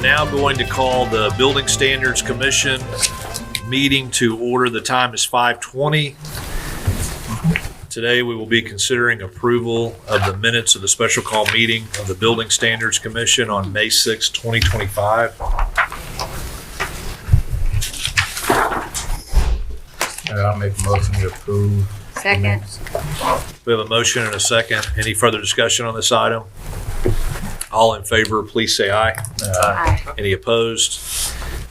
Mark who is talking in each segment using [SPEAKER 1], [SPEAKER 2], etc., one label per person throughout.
[SPEAKER 1] now going to call the Building Standards Commission meeting to order. The time is 5:20. Today we will be considering approval of the minutes of the special call meeting of the Building Standards Commission on May 6, 2025.
[SPEAKER 2] I'll make a motion to approve.
[SPEAKER 3] Second.
[SPEAKER 1] We have a motion and a second. Any further discussion on this item? All in favor, please say aye.
[SPEAKER 3] Aye.
[SPEAKER 1] Any opposed?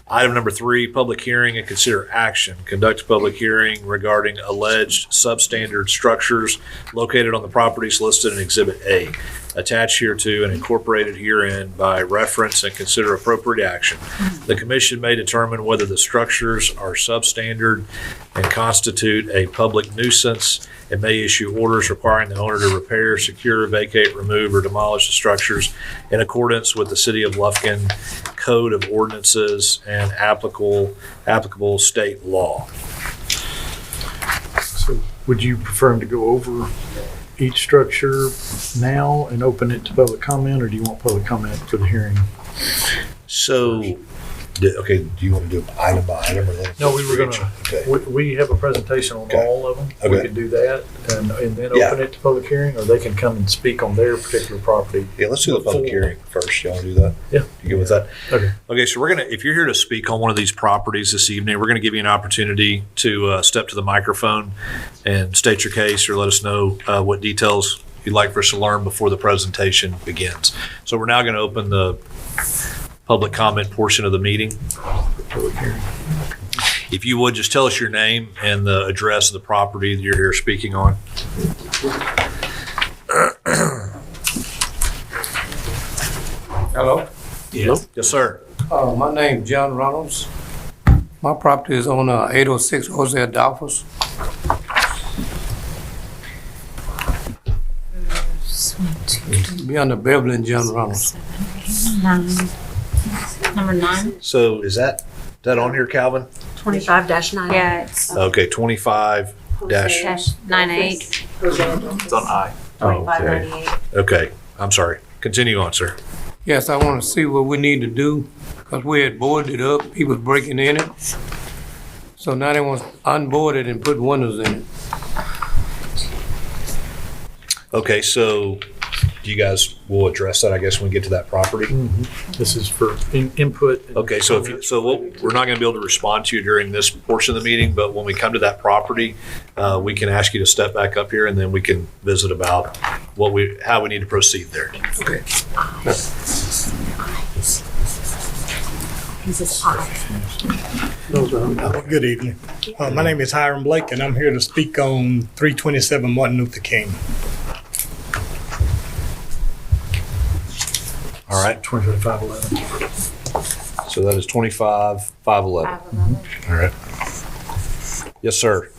[SPEAKER 1] Item number 3, public hearing and consider action. Conduct a public hearing regarding alleged substandard structures located on the properties listed in Exhibit A, attached hereto and incorporated herein by reference, and consider appropriate action. The commission may determine whether the structures are substandard and constitute a public nuisance, and may issue orders requiring the owner to repair, secure, vacate, remove, or demolish the structures in accordance with the City of Lufkin Code of Ordinances and applicable state law.
[SPEAKER 2] So would you prefer him to go over each structure now and open it to public comment, or do you want public comment for the hearing?
[SPEAKER 1] So, okay, do you want to do item by item? Or
[SPEAKER 2] No, we were gonna, we have a presentation on all of them. We could do that and then open it to public hearing, or they can come and speak on their particular property.
[SPEAKER 1] Yeah, let's do the public hearing first. You want to do that?
[SPEAKER 2] Yeah.
[SPEAKER 1] You good with that?
[SPEAKER 2] Okay.
[SPEAKER 1] Okay, so if you're here to speak on one of these properties this evening, we're going to give you an opportunity to step to the microphone and state your case, or let us know what details you'd like for us to learn before the presentation begins. So we're now going to open the public comment portion of the meeting. If you would, just tell us your name and the address of the property that you're here speaking on.
[SPEAKER 4] Hello?
[SPEAKER 1] Yes, sir.
[SPEAKER 4] My name is John Reynolds. My property is on 806 Hosea Dolphus. Be under Beverly and John Reynolds.
[SPEAKER 3] Number 9.
[SPEAKER 1] So is that on here, Calvin?
[SPEAKER 5] 25-9.
[SPEAKER 3] Yeah, it's
[SPEAKER 1] Okay, 25 dash.
[SPEAKER 3] -98.
[SPEAKER 2] It's on I.
[SPEAKER 5] 2598.
[SPEAKER 1] Okay, I'm sorry. Continue on, sir.
[SPEAKER 4] Yes, I want to see what we need to do, because we had boarded it up, people breaking in it. So now they want to unboard it and put windows in it.
[SPEAKER 1] Okay, so you guys will address that, I guess, when we get to that property?
[SPEAKER 2] This is for input.
[SPEAKER 1] Okay, so we're not going to be able to respond to you during this portion of the meeting, but when we come to that property, we can ask you to step back up here, and then we can visit about how we need to proceed there. Okay.
[SPEAKER 6] Good evening. My name is Hiram Blake, and I'm here to speak on 327 Martin Luther King.
[SPEAKER 1] All right.
[SPEAKER 2] 25-11.
[SPEAKER 1] So that is 25-511. All right. Yes, sir.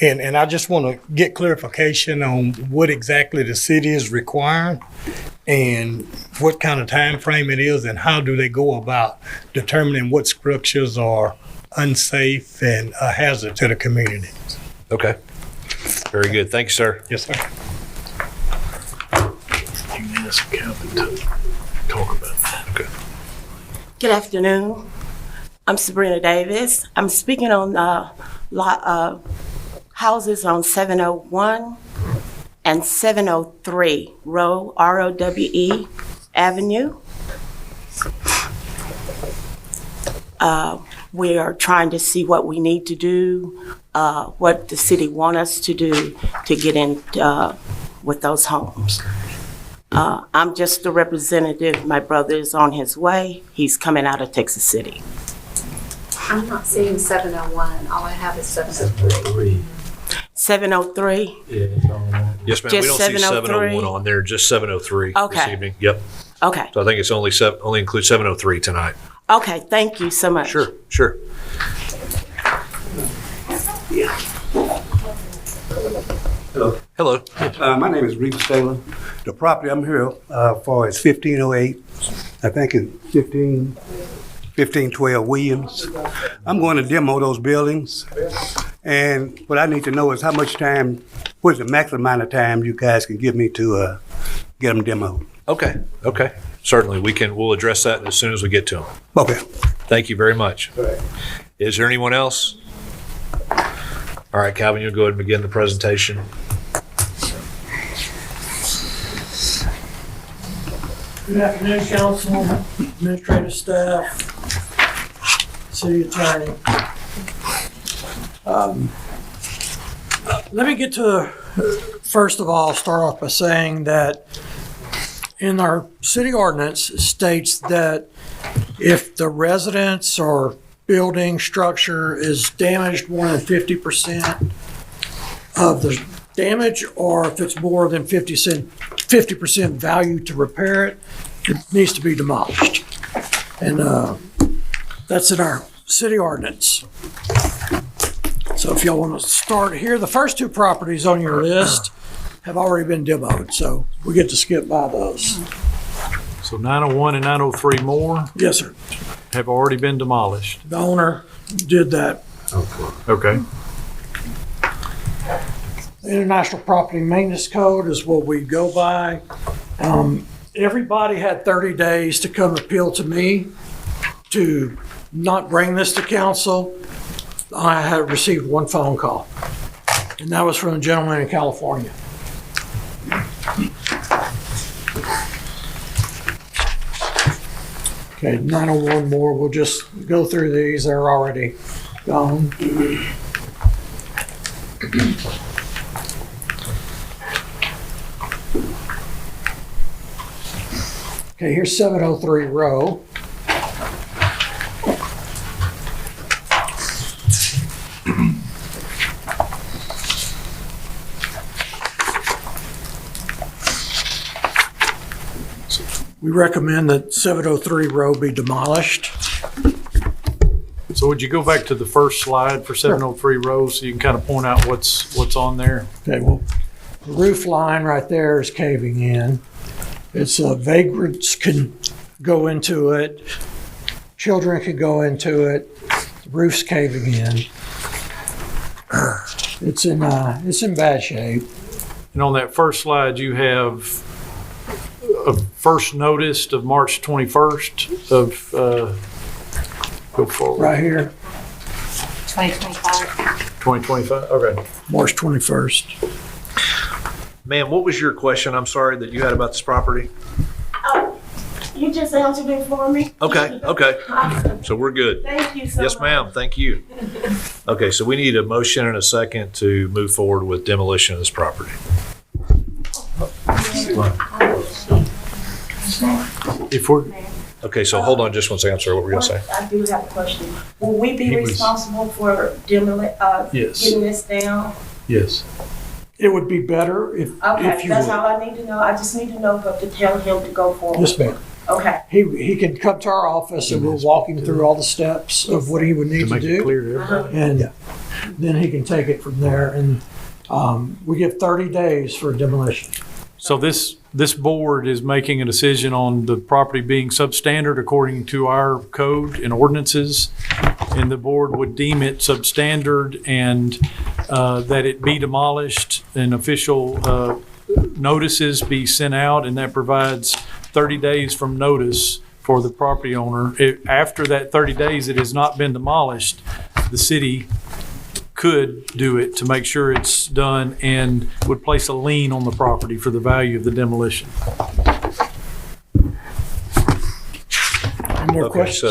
[SPEAKER 6] And I just want to get clarification on what exactly the city is requiring and what kind of time frame it is, and how do they go about determining what structures are unsafe and a hazard to the community.
[SPEAKER 1] Okay. Very good. Thank you, sir.
[SPEAKER 6] Yes, sir.
[SPEAKER 2] You can ask Calvin to talk about that.
[SPEAKER 1] Okay.
[SPEAKER 5] Good afternoon. I'm Sabrina Davis. I'm speaking on houses on 701 and 703 ROWE Avenue. We are trying to see what we need to do, what the city want us to do to get in with those homes. I'm just the representative. My brother is on his way. He's coming out of Texas City.
[SPEAKER 7] I'm not seeing 701. All I have is 703.
[SPEAKER 5] 703?
[SPEAKER 2] Yeah, it's on that.
[SPEAKER 1] Yes, ma'am.
[SPEAKER 5] Just
[SPEAKER 1] We don't see
[SPEAKER 5] 703?
[SPEAKER 1] 701 on there, just 703 this
[SPEAKER 5] Okay.
[SPEAKER 1] evening. Yep.
[SPEAKER 5] Okay.
[SPEAKER 1] So I think it's only includes 703 tonight.
[SPEAKER 5] Okay, thank you so much.
[SPEAKER 1] Sure. Hello.
[SPEAKER 8] My name is Reeves Taylor. The property I'm here for is 1508. I think it's 1512 Williams. I'm going to demo those buildings. And what I need to know is how much time, what is the maximum amount of time you guys can give me to get them demoed?
[SPEAKER 1] Okay, okay. Certainly, we'll address that as soon as we get to them.
[SPEAKER 8] Okay.
[SPEAKER 1] Thank you very much. Is there anyone else? All right, Calvin, you'll go ahead and begin the presentation.
[SPEAKER 9] Good afternoon, council, administrative staff, city attorney. Let me get to, first of all, start off by saying that in our city ordinance, it states that if the residence or building structure is damaged more than 50% of the damage, or if it's more than 50% value to repair it, it needs to be demolished. And that's in our city ordinance. So if y'all want to start here, the first two properties on your list have already been demoed, so we get to skip by those.
[SPEAKER 2] So 901 and 903 more
[SPEAKER 9] Yes, sir.
[SPEAKER 2] have already been demolished.
[SPEAKER 9] The owner did that.
[SPEAKER 2] Okay.
[SPEAKER 9] The International Property Maintenance Code is what we go by. Everybody had 30 days to come appeal to me to not bring this to council. I have received one phone call, and that was from a gentleman in California. Okay, 901 more, we'll just go through these, they're already gone. Okay, here's 703 Row. We recommend that 703 Row be demolished.
[SPEAKER 2] So would you go back to the first slide for 703 Rose so you can kind of point out what's on there?
[SPEAKER 9] Okay, well, the roof line right there is caving in. It's vagrants can go into it. Children can go into it. The roof's caving in. It's in bad shape.
[SPEAKER 2] And on that first slide, you have a first notice of March 21st of, go forward.
[SPEAKER 9] Right here,
[SPEAKER 3] 2025.
[SPEAKER 2] 2025, okay.
[SPEAKER 9] March 21st.
[SPEAKER 1] Ma'am, what was your question, I'm sorry, that you had about this property?
[SPEAKER 5] You just answered it for me.
[SPEAKER 1] Okay, okay. So we're good.
[SPEAKER 5] Thank you so much.
[SPEAKER 1] Yes, ma'am, thank you. Okay, so we need a motion and a second to move forward with demolition of this property.
[SPEAKER 2] If we're,
[SPEAKER 1] Okay, so hold on just one second, I'm sorry, what were you gonna say?
[SPEAKER 5] I do have a question. Will we be
[SPEAKER 2] He was-
[SPEAKER 5] responsible for
[SPEAKER 2] Yes.
[SPEAKER 5] getting this down?
[SPEAKER 2] yes.
[SPEAKER 9] It would be better if
[SPEAKER 5] Okay,
[SPEAKER 9] you
[SPEAKER 5] that's
[SPEAKER 9] would.
[SPEAKER 5] all I need to know. I just need to know what to tell him to go forward.
[SPEAKER 9] Yes, ma'am.
[SPEAKER 5] Okay.
[SPEAKER 9] He can come to our office and we'll walk him through all the steps of what he would
[SPEAKER 2] To
[SPEAKER 9] need to
[SPEAKER 2] make it
[SPEAKER 9] do.
[SPEAKER 2] clear to everybody.
[SPEAKER 9] And then he can take it from there. And we give 30 days for demolition.
[SPEAKER 2] So this board is making a decision on the property being substandard according to our code and ordinances. And the board would deem it substandard and that it be demolished and official notices be sent out, and that provides 30 days from notice for the property owner. After that 30 days, it has not been demolished, the city could do it to make sure it's done and would place a lien on the property for the value of the demolition.
[SPEAKER 9] Any more
[SPEAKER 1] Okay,
[SPEAKER 9] questions?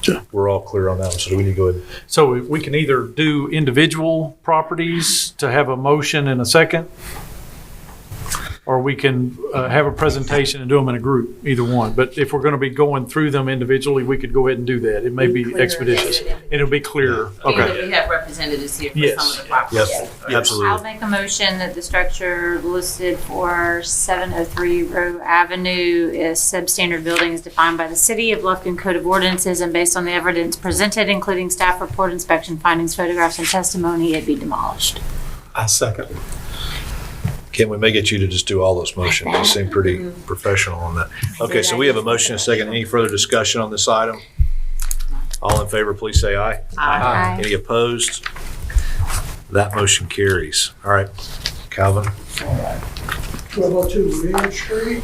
[SPEAKER 1] so we're all clear on that one, so do we need to go ahead?
[SPEAKER 2] So we can either do individual properties to have a motion and a second, or we can have a presentation and do them in a group, either one. But if we're going to be going through them individually, we could go ahead and do that. It may be expeditious. It'll be clearer. Okay.
[SPEAKER 3] We have representatives here for
[SPEAKER 2] Yes.
[SPEAKER 3] some of the properties.
[SPEAKER 1] Yep,
[SPEAKER 3] I'll
[SPEAKER 1] absolutely.
[SPEAKER 3] make a motion that the structure listed for 703 Row Avenue is substandard building is defined by the City of Lufkin Code of Ordinances, and based on the evidence presented, including staff report, inspection findings, photographs, and testimony, it be demolished.
[SPEAKER 8] I second.
[SPEAKER 1] Ken, we may get you to just do all those motions. You seem pretty professional on that. Okay, so we have a motion and a second. Any further discussion on this item? All in favor, please say aye.
[SPEAKER 3] Aye.
[SPEAKER 1] Any opposed? That motion carries. All right, Calvin.
[SPEAKER 9] 1202 Ridge Street.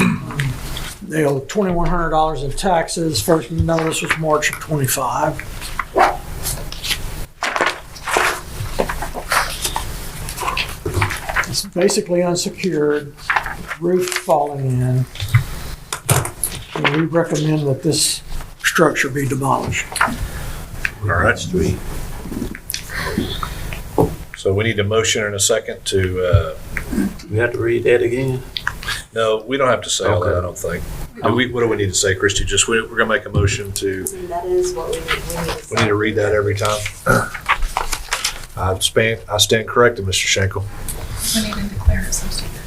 [SPEAKER 9] They owe $2,100 in taxes. First notice was March of '25. It's basically unsecured, roof falling in. And we recommend that this structure be demolished.
[SPEAKER 1] All right. So we need a motion and a second to,
[SPEAKER 10] We have to read that again?
[SPEAKER 1] no, we don't have to say all that,
[SPEAKER 10] Okay.
[SPEAKER 1] I don't think. What do we need to say, Christie? Just, we're gonna make a motion to,
[SPEAKER 7] That is what we need to
[SPEAKER 1] we need to read that every time. I stand corrected, Mr. Schenkel.
[SPEAKER 7] We need to declare it substandard.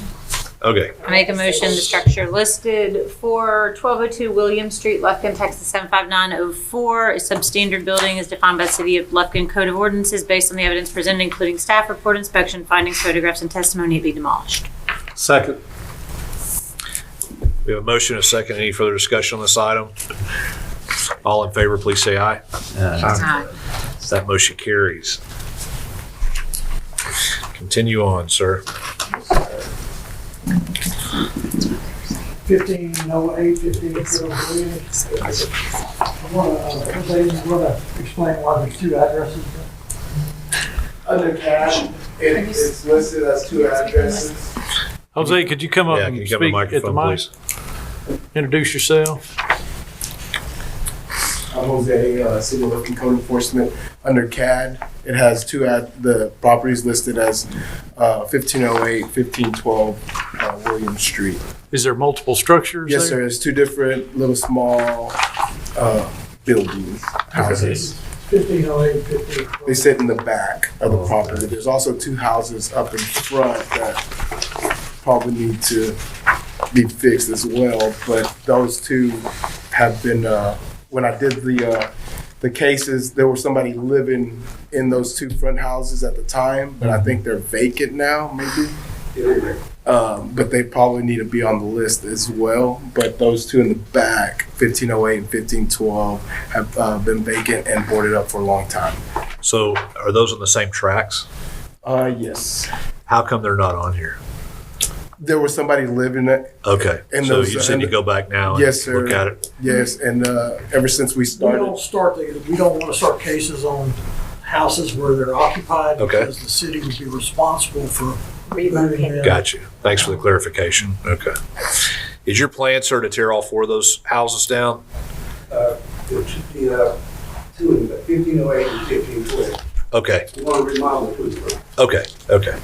[SPEAKER 1] Okay,
[SPEAKER 3] I make a motion, the structure listed for 1202 William Street, Lufkin, Texas 75904, a substandard building is defined by the City of Lufkin Code of Ordinances based on the evidence presented, including staff report, inspection, findings, photographs, and testimony, it be demolished.
[SPEAKER 10] Second.
[SPEAKER 1] we have a motion and a second. Any further discussion on this item? All in favor, please say aye. That motion carries. Continue on, sir.
[SPEAKER 9] 1508, 1503. Jose, you want to explain why there's two addresses?
[SPEAKER 11] Under CAD, it's listed as two addresses.
[SPEAKER 2] Jose, could you come up
[SPEAKER 1] Yeah,
[SPEAKER 2] and
[SPEAKER 1] can you come to the
[SPEAKER 2] speak at the
[SPEAKER 1] microphone,
[SPEAKER 2] mic?
[SPEAKER 1] please?
[SPEAKER 2] Introduce yourself.
[SPEAKER 11] I'm Jose, City of Lufkin Code Enforcement. Under CAD, it has the properties listed as 1508, 1512 William Street.
[SPEAKER 2] Is there multiple structures
[SPEAKER 11] Yes, sir.
[SPEAKER 2] there?
[SPEAKER 11] It's two different little small buildings, houses.
[SPEAKER 9] 1508, 1512.
[SPEAKER 11] They sit in the back of the property. There's also two houses up in front that probably need to be fixed as well. But those two have been, when I did the cases, there was somebody living in those two front houses at the time, but I think they're vacant now, maybe. But they probably need to be on the list as well. But those two in the back, 1508 and 1512, have been vacant and boarded up for a long time.
[SPEAKER 1] So are those on the same tracks?
[SPEAKER 11] Yes.
[SPEAKER 1] How come they're not on here?
[SPEAKER 11] There was somebody living it.
[SPEAKER 1] Okay,
[SPEAKER 11] And
[SPEAKER 1] so
[SPEAKER 11] those-
[SPEAKER 1] you said you go back now and
[SPEAKER 11] Yes, sir.
[SPEAKER 1] look at it?
[SPEAKER 11] Yes, and ever since we
[SPEAKER 9] We
[SPEAKER 11] started,
[SPEAKER 9] don't want to start cases on houses where they're occupied
[SPEAKER 1] Okay.
[SPEAKER 9] because the city would be responsible for moving them.
[SPEAKER 1] Got you. Thanks for the clarification. Okay. Is your plan, sir, to tear all four of those houses down?
[SPEAKER 8] There should be two in 1508 and 1512.
[SPEAKER 1] Okay,
[SPEAKER 8] We want to remodel the two.
[SPEAKER 1] okay, okay.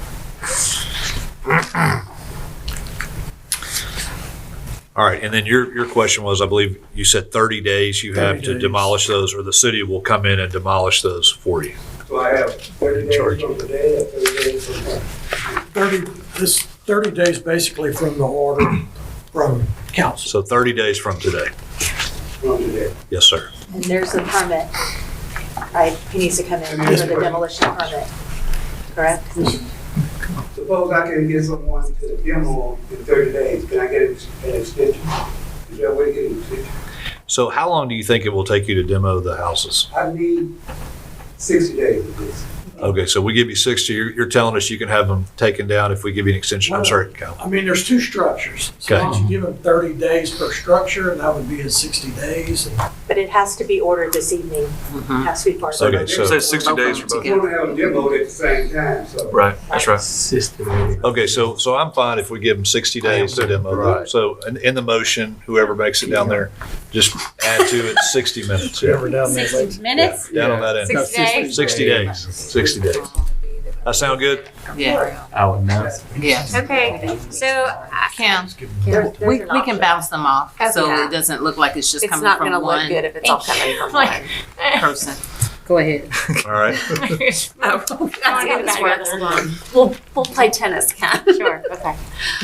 [SPEAKER 1] All right, and then your question was, I believe you said 30 days you have
[SPEAKER 9] 30
[SPEAKER 1] to
[SPEAKER 9] days.
[SPEAKER 1] demolish those, or the city will come in and demolish those for you.
[SPEAKER 8] So I have 30 days from today and 30 days from now.
[SPEAKER 9] 30 days basically from the order from council.
[SPEAKER 1] So 30 days from today.
[SPEAKER 8] From today.
[SPEAKER 1] Yes, sir.
[SPEAKER 7] And there's a permit, right? He needs to come in for the demolition permit, correct?
[SPEAKER 8] Suppose I can get someone to demo in 30 days. Can I get an extension? Is there a way to get an extension?
[SPEAKER 1] So how long do you think it will take you to demo the houses?
[SPEAKER 8] I need 60 days of this.
[SPEAKER 1] Okay, so we give you 60, you're telling us you can have them taken down if we give you an extension? I'm sorry, Cal.
[SPEAKER 9] I mean, there's two structures. So
[SPEAKER 1] Okay.
[SPEAKER 9] once you give them 30 days per structure, and that would be at 60 days.
[SPEAKER 7] But it has to be ordered this evening. Has to be part of
[SPEAKER 1] Okay,
[SPEAKER 7] it.
[SPEAKER 1] so,
[SPEAKER 10] Says 60 days for
[SPEAKER 8] I
[SPEAKER 10] both.
[SPEAKER 8] want to have them demoed at the same time, so.
[SPEAKER 10] Right, that's right.
[SPEAKER 1] okay, so I'm fine if we give them 60 days to demo them.
[SPEAKER 10] Right.
[SPEAKER 1] So in the motion, whoever makes it down there, just add to it 60 minutes. Yeah.
[SPEAKER 9] down there.
[SPEAKER 3] 60 minutes?
[SPEAKER 1] Down on that end.
[SPEAKER 3] 60 days?
[SPEAKER 1] 60 days, 60 days. That sound good?
[SPEAKER 12] Yeah,
[SPEAKER 10] I would know.
[SPEAKER 12] yeah.
[SPEAKER 3] Okay, so
[SPEAKER 12] Kim,
[SPEAKER 7] There's
[SPEAKER 12] we
[SPEAKER 7] an
[SPEAKER 12] can
[SPEAKER 7] option.
[SPEAKER 12] bounce them off, so
[SPEAKER 7] Okay.
[SPEAKER 12] it doesn't look like it's just
[SPEAKER 7] It's
[SPEAKER 12] coming
[SPEAKER 7] not
[SPEAKER 12] from
[SPEAKER 7] gonna look
[SPEAKER 12] one
[SPEAKER 7] good if it's all coming from
[SPEAKER 3] Like-
[SPEAKER 7] one.
[SPEAKER 12] person. Go ahead.
[SPEAKER 1] All right.
[SPEAKER 7] We'll play tennis, Ken.
[SPEAKER 3] Sure, okay.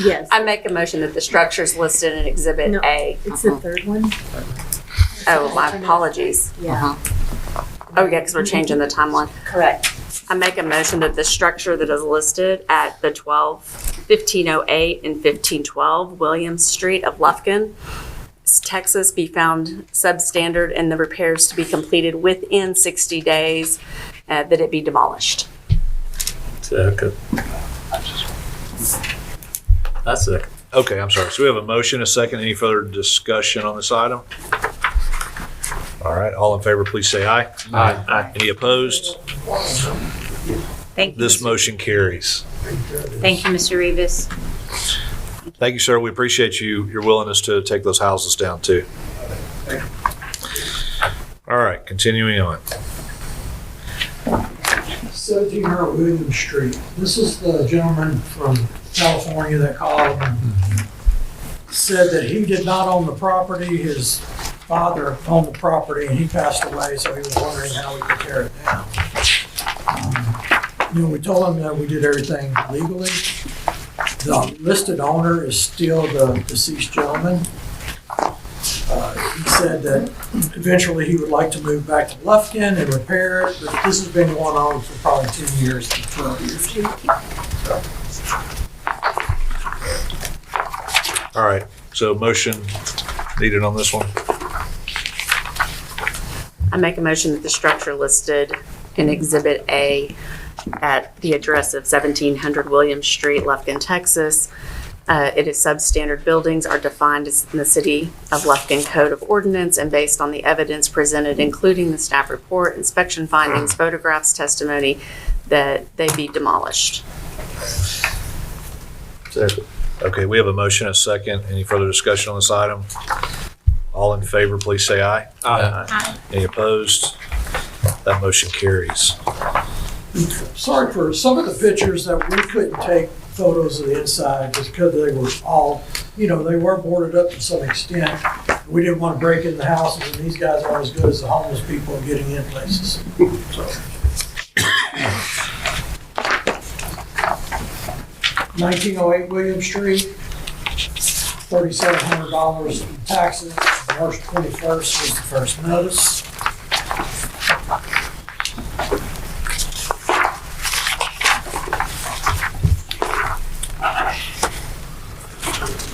[SPEAKER 7] Yes. I make a motion that the structures listed in Exhibit A.
[SPEAKER 13] It's the third one.
[SPEAKER 7] Oh, my apologies.
[SPEAKER 12] Uh-huh.
[SPEAKER 7] Oh, yeah, because we're changing the timeline. Correct. I make a motion that the structure that is listed at the 1508 and 1512 Williams Street of Lufkin, Texas, be found substandard and the repairs to be completed within 60 days, that it be demolished.
[SPEAKER 10] Second. I second.
[SPEAKER 1] Okay, I'm sorry. So we have a motion, a second. Any further discussion on this item? All right, all in favor, please say aye.
[SPEAKER 10] Aye.
[SPEAKER 1] Any opposed?
[SPEAKER 3] Thank you.
[SPEAKER 1] This motion carries.
[SPEAKER 3] Thank you, Mr. Rivas.
[SPEAKER 1] Thank you, sir. We appreciate your willingness to take those houses down too. All right, continuing on.
[SPEAKER 9] 1700 William Street. This is the gentleman from California that called and said that he did not own the property. His father owned the property and he passed away, so he was wondering how we could tear it down. We told him that we did everything legally. The listed owner is still the deceased gentleman. He said that eventually he would like to move back to Lufkin and repair it, but this has been going on for probably 10 years to 12 years.
[SPEAKER 1] All right, so motion needed on this one.
[SPEAKER 7] I make a motion that the structure listed in Exhibit A at the address of 1700 Williams Street, Lufkin, Texas. It is substandard buildings are defined as in the City of Lufkin Code of Ordinance and based on the evidence presented, including the staff report, inspection findings, photographs, testimony, that they be demolished.
[SPEAKER 10] Second.
[SPEAKER 1] Okay, we have a motion, a second. Any further discussion on this item? All in favor, please say aye.
[SPEAKER 10] Aye.
[SPEAKER 1] Any opposed? That motion carries.
[SPEAKER 9] Sorry for some of the pictures that we couldn't take photos of the inside just because they were all, they were boarded up to some extent. We didn't want to break in the houses, and these guys aren't as good as the homeless people in getting in places. So. 1908 William Street, $3,700 in taxes. March 21st was the first notice.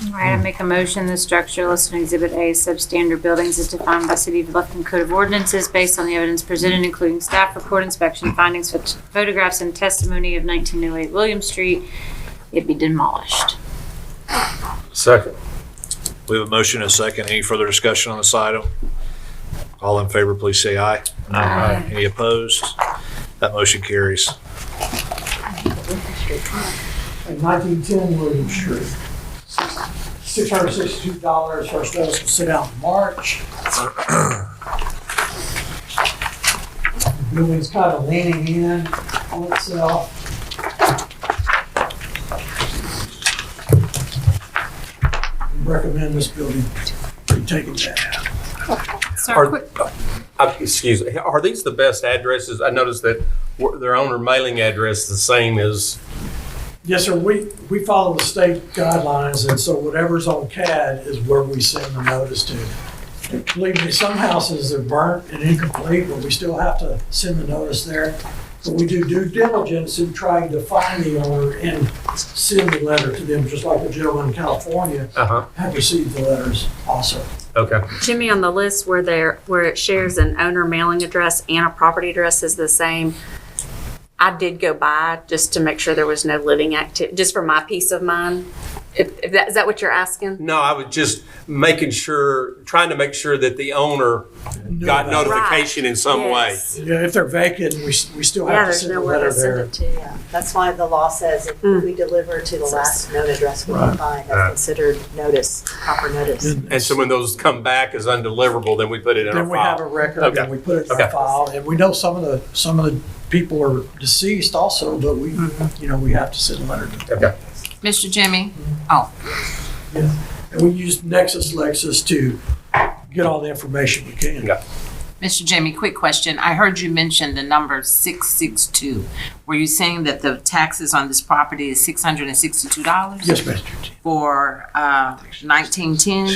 [SPEAKER 3] All right, I make a motion, the structure listed in Exhibit A, substandard buildings as defined by City of Lufkin Code of Ordinances based on the evidence presented, including staff report, inspection findings, photographs, and testimony of 1908 William Street, it be demolished.
[SPEAKER 10] Second.
[SPEAKER 1] We have a motion, a second. Any further discussion on this item? All in favor, please say aye.
[SPEAKER 3] Aye.
[SPEAKER 1] Any opposed? That motion carries.
[SPEAKER 9] And 1910 William Street. $662. First notice was sent out in March. The building's kind of leaning in on itself. Recommend this building be taken down.
[SPEAKER 12] Sir,
[SPEAKER 10] Excuse me, are these the best addresses? I noticed that their owner mailing address is the same as,
[SPEAKER 9] Yes, sir. We follow the state guidelines, and so whatever's on CAD is where we send the notice to. And believe me, some houses are burnt and incomplete, but we still have to send the notice there. But we do due diligence in trying to find the owner and send the letter to them, just like the gentleman in California have received the letters also.
[SPEAKER 10] okay.
[SPEAKER 7] Jimmy, on the list where it shares an owner mailing address and a property address is the same, I did go by just to make sure there was no living activity, just for my peace of mind. Is that what you're asking?
[SPEAKER 10] No, I was just trying to make sure that the owner got notification in some way.
[SPEAKER 7] Yes.
[SPEAKER 9] Yeah, if they're vacant, we still have to
[SPEAKER 7] there's
[SPEAKER 9] send a
[SPEAKER 7] nowhere
[SPEAKER 9] letter
[SPEAKER 7] to send
[SPEAKER 9] there.
[SPEAKER 7] it to.
[SPEAKER 13] Yeah, that's why the law says if we deliver to the last known address we can find, that's considered notice, proper notice.
[SPEAKER 10] And so when those come back as undeliverable, then we put it in our
[SPEAKER 9] Then we have a
[SPEAKER 10] file.
[SPEAKER 9] record
[SPEAKER 10] Okay.
[SPEAKER 9] and we put it in
[SPEAKER 10] Okay.
[SPEAKER 9] our file, and we know some of the people are deceased also, but we have to send a letter to them.
[SPEAKER 10] Okay.
[SPEAKER 12] Mr. Jimmy? Oh,
[SPEAKER 9] Yeah. And we use Nexus Lexus to get all the information we can.
[SPEAKER 10] Yeah.
[SPEAKER 12] Mr. Jimmy, quick question. I heard you mention the number 662. Were you saying that the taxes on this property is $662?
[SPEAKER 9] Yes, Mr.
[SPEAKER 12] For 1910?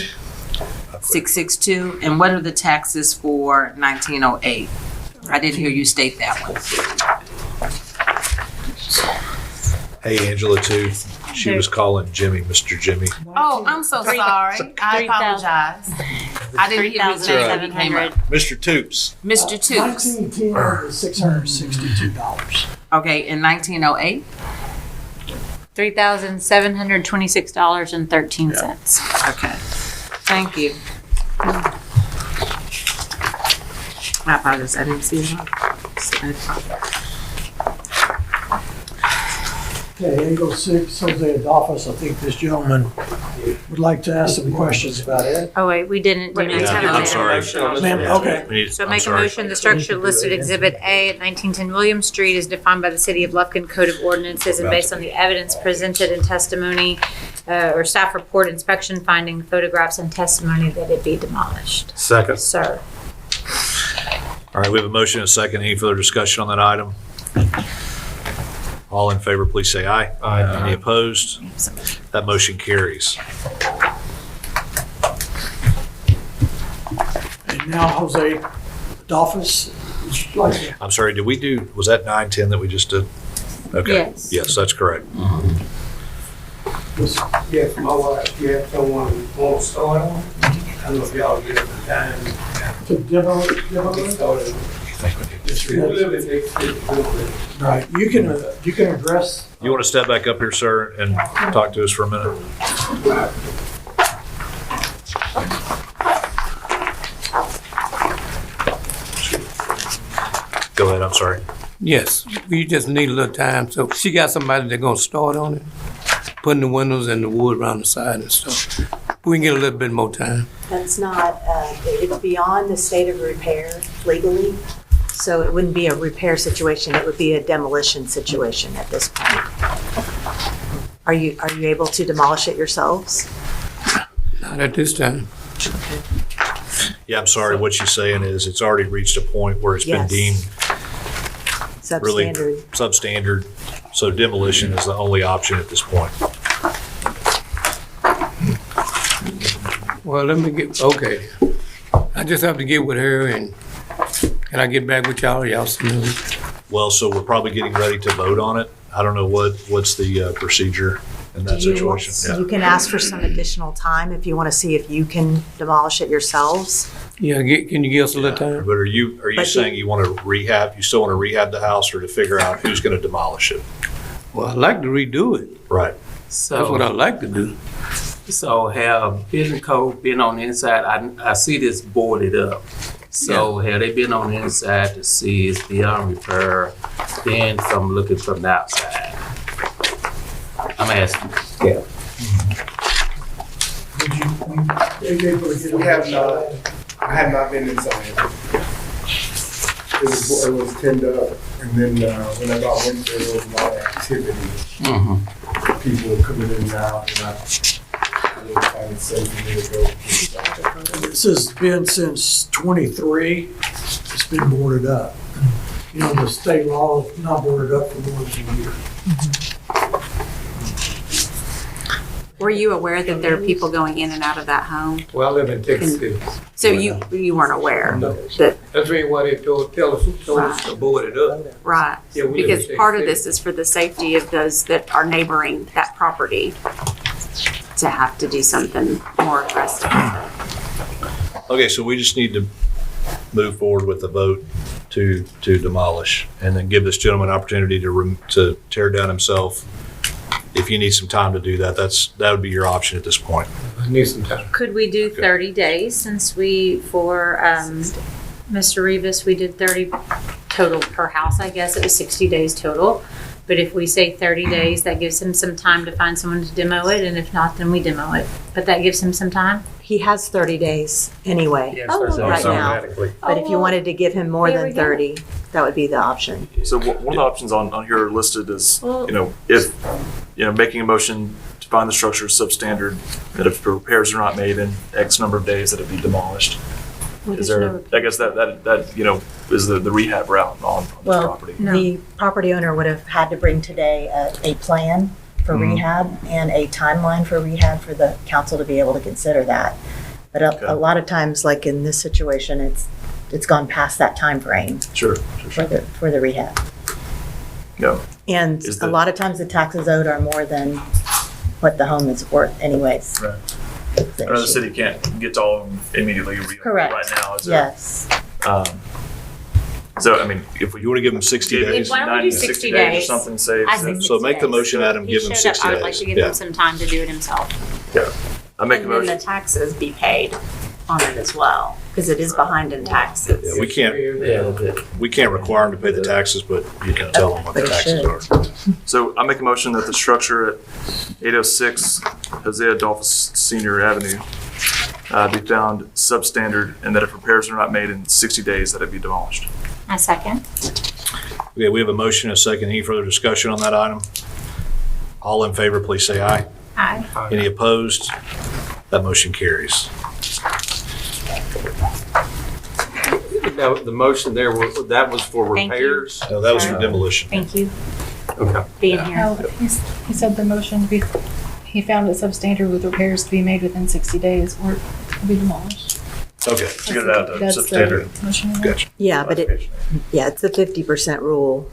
[SPEAKER 12] 662? And what are the taxes for 1908? I didn't hear you state that one.
[SPEAKER 1] Hey, Angela, too. She was calling Jimmy, Mr. Jimmy.
[SPEAKER 12] Oh, I'm so sorry. I apologize. I didn't hear his name when he came up.
[SPEAKER 1] Mr. Toops.
[SPEAKER 12] Mr. Toops.
[SPEAKER 9] 1910 is $662.
[SPEAKER 12] Okay, in 1908?
[SPEAKER 3] $3,726.13.
[SPEAKER 12] Okay. Thank you. I apologize, I didn't see that.
[SPEAKER 9] Okay, 806, Jose Adolphus. I think this gentleman would like to ask some questions about it.
[SPEAKER 3] Oh, wait, we didn't do
[SPEAKER 12] Wait,
[SPEAKER 3] that.
[SPEAKER 1] Yeah, I'm sorry.
[SPEAKER 9] Ma'am, okay.
[SPEAKER 3] So make a motion, the structure listed Exhibit A at 1910 Williams Street is defined by the City of Lufkin Code of Ordinances and based on the evidence presented in testimony or staff report, inspection finding, photographs, and testimony that it be demolished.
[SPEAKER 10] Second.
[SPEAKER 3] Sir.
[SPEAKER 1] All right, we have a motion and a second. Any further discussion on that item? All in favor, please say aye.
[SPEAKER 10] Aye.
[SPEAKER 1] Any opposed? That motion carries.
[SPEAKER 9] And now Jose Adolphus, would you like to?
[SPEAKER 1] I'm sorry, was that 910 that we just did? Okay.
[SPEAKER 3] Yes.
[SPEAKER 1] Yes, that's correct.
[SPEAKER 8] Yes, my wife, you have someone who won't start on? I don't know if y'all get the time.
[SPEAKER 9] To demo
[SPEAKER 8] Get
[SPEAKER 9] it?
[SPEAKER 8] started. It's really big, real quick.
[SPEAKER 9] Right, you can address.
[SPEAKER 1] You want to step back up here, sir, and talk to us for a minute? Go ahead, I'm sorry.
[SPEAKER 4] Yes, we just need a little time. So she got somebody that's gonna start on it, putting the windows and the wood around the side and stuff. We can get a little bit more time.
[SPEAKER 13] That's not, it's beyond the state of repair legally, so it wouldn't be a repair situation, it would be a demolition situation at this point. Are you able to demolish it yourselves?
[SPEAKER 4] Not at this time.
[SPEAKER 1] Yeah, I'm sorry. What she's saying is it's already reached a point where it's been
[SPEAKER 13] Yes.
[SPEAKER 1] deemed really
[SPEAKER 13] Substandard.
[SPEAKER 1] substandard. So demolition is the only option at this point.
[SPEAKER 4] Well, let me get, okay. I just have to get with her and can I get back with y'all? Y'all see me?
[SPEAKER 1] Well, so we're probably getting ready to vote on it. I don't know what's the procedure in that situation.
[SPEAKER 13] You can ask for some additional time if you want to see if you can demolish it yourselves.
[SPEAKER 4] Yeah, can you give us a little time?
[SPEAKER 1] But are you
[SPEAKER 13] But
[SPEAKER 1] saying you want to rehab, you still want to rehab the house or to figure out who's going to demolish it?
[SPEAKER 4] Well, I'd like to redo it.
[SPEAKER 1] Right.
[SPEAKER 4] That's what I'd like to do.
[SPEAKER 14] So have building code been on the inside? I see this boarded up. So have they been on the inside to see it's beyond repair? Then from looking from the outside. I'm asking. Yeah.
[SPEAKER 11] We have not, I have not been inside. It was tinned up, and then when I got went there was a lot of activity. People coming in and out, and I didn't find it safe for me to go.
[SPEAKER 9] This has been since '23. It's been boarded up. You know, the state law is not boarded up for more than a year.
[SPEAKER 7] Were you aware that there are people going in and out of that home?
[SPEAKER 4] Well, I live in Texas City.
[SPEAKER 7] So you weren't aware
[SPEAKER 4] No.
[SPEAKER 7] that,
[SPEAKER 4] That's really why they told us to board it up.
[SPEAKER 7] right?
[SPEAKER 4] Yeah, we live in
[SPEAKER 7] Because
[SPEAKER 4] Texas
[SPEAKER 7] part of
[SPEAKER 4] City.
[SPEAKER 7] this is for the safety of those that are neighboring that property to have to do something more aggressive.
[SPEAKER 1] Okay, so we just need to move forward with the vote to demolish and then give this gentleman an opportunity to tear down himself. If you need some time to do that, that would be your option at this point.
[SPEAKER 4] I need some time.
[SPEAKER 3] Could we do 30 days since for Mr. Rivas, we did 30 total per house, I guess. It was 60 days total. But if we say 30 days, that gives him some time to find someone to demo it. And if not, then we demo it. But that gives him some time?
[SPEAKER 13] He has 30 days anyway, right now. But if you wanted to give him more
[SPEAKER 3] There we
[SPEAKER 13] than
[SPEAKER 3] go.
[SPEAKER 13] 30, that would be the option.
[SPEAKER 15] So one of the options on here listed is,
[SPEAKER 3] Well-
[SPEAKER 15] if, making a motion to find the structure is substandard, that if the repairs are not made in X number of days, that it be demolished. Is there, I guess that is the rehab route on the
[SPEAKER 13] Well,
[SPEAKER 15] property.
[SPEAKER 13] the property owner would have had to bring today a plan for rehab and a timeline for rehab for the council to be able to consider that. But a lot of times, like in this situation, it's gone past that time frame
[SPEAKER 15] Sure.
[SPEAKER 13] for the rehab.
[SPEAKER 15] No.
[SPEAKER 13] And
[SPEAKER 15] Is
[SPEAKER 13] a lot of times the taxes owed are more than what the home is worth anyways.
[SPEAKER 15] Right.
[SPEAKER 13] That's the
[SPEAKER 15] I know the
[SPEAKER 13] issue.
[SPEAKER 15] city can't get to all of them immediately
[SPEAKER 13] Correct.
[SPEAKER 15] right now. Is there,
[SPEAKER 13] Yes.
[SPEAKER 15] So, I mean, if we.
[SPEAKER 1] You want to give them 60 days?
[SPEAKER 3] Why don't we do 60 days?
[SPEAKER 15] Or something, say.
[SPEAKER 3] I think
[SPEAKER 1] So make the
[SPEAKER 3] 60
[SPEAKER 1] motion, Adam,
[SPEAKER 3] He
[SPEAKER 1] give them
[SPEAKER 3] showed
[SPEAKER 1] 60
[SPEAKER 3] up.
[SPEAKER 1] days.
[SPEAKER 3] I would like to give
[SPEAKER 1] Yeah.
[SPEAKER 3] him some time to do it himself.
[SPEAKER 15] Yeah. I make a
[SPEAKER 7] And then the
[SPEAKER 15] motion.
[SPEAKER 7] taxes be paid on it as well, because it is behind in taxes.
[SPEAKER 1] Yeah, we can't require them to pay the taxes, but you can tell them what the
[SPEAKER 13] But it
[SPEAKER 1] taxes are.
[SPEAKER 15] So I make a motion that the structure at 806 Hosea Adolphus Senior Avenue be found substandard, and that if repairs are not made in 60 days, that it be demolished.
[SPEAKER 3] A second.
[SPEAKER 1] Okay, we have a motion and a second. Any further discussion on that item? All in favor, please say aye.
[SPEAKER 3] Aye.
[SPEAKER 1] Any opposed? That motion carries.
[SPEAKER 14] Now, the motion there, that was for
[SPEAKER 3] Thank you.
[SPEAKER 14] repairs?
[SPEAKER 1] No, that was for demolition.
[SPEAKER 3] Thank you
[SPEAKER 14] Okay.
[SPEAKER 3] being here.
[SPEAKER 16] No, he said the motion to be, he found it substandard with repairs to be made within 60 days or to be demolished.
[SPEAKER 1] Okay.
[SPEAKER 15] To get it out of
[SPEAKER 16] That's the
[SPEAKER 15] substandard.
[SPEAKER 16] motion.
[SPEAKER 1] Gotcha.
[SPEAKER 13] Yeah, but it's a 50% rule.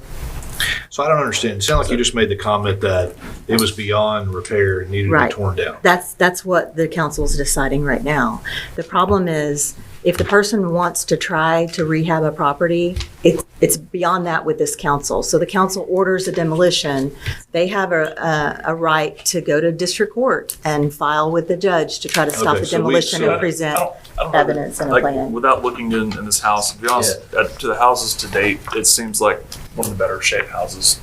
[SPEAKER 1] So I don't understand. It sounded like you just made the comment that it was beyond repair and needed to be
[SPEAKER 13] Right.
[SPEAKER 1] torn down.
[SPEAKER 13] That's what the council's deciding right now. The problem is, if the person wants to try to rehab a property, it's beyond that with this council. So the council orders a demolition. They have a right to go to district court and file with the judge to try to stop
[SPEAKER 1] Okay,
[SPEAKER 13] the
[SPEAKER 1] so we-
[SPEAKER 13] demolition
[SPEAKER 1] so
[SPEAKER 13] and present
[SPEAKER 15] I don't know,
[SPEAKER 13] evidence and a
[SPEAKER 15] like,
[SPEAKER 13] plan.
[SPEAKER 15] without looking in this house, to be honest, to the houses to date, it seems like one of the better shaped houses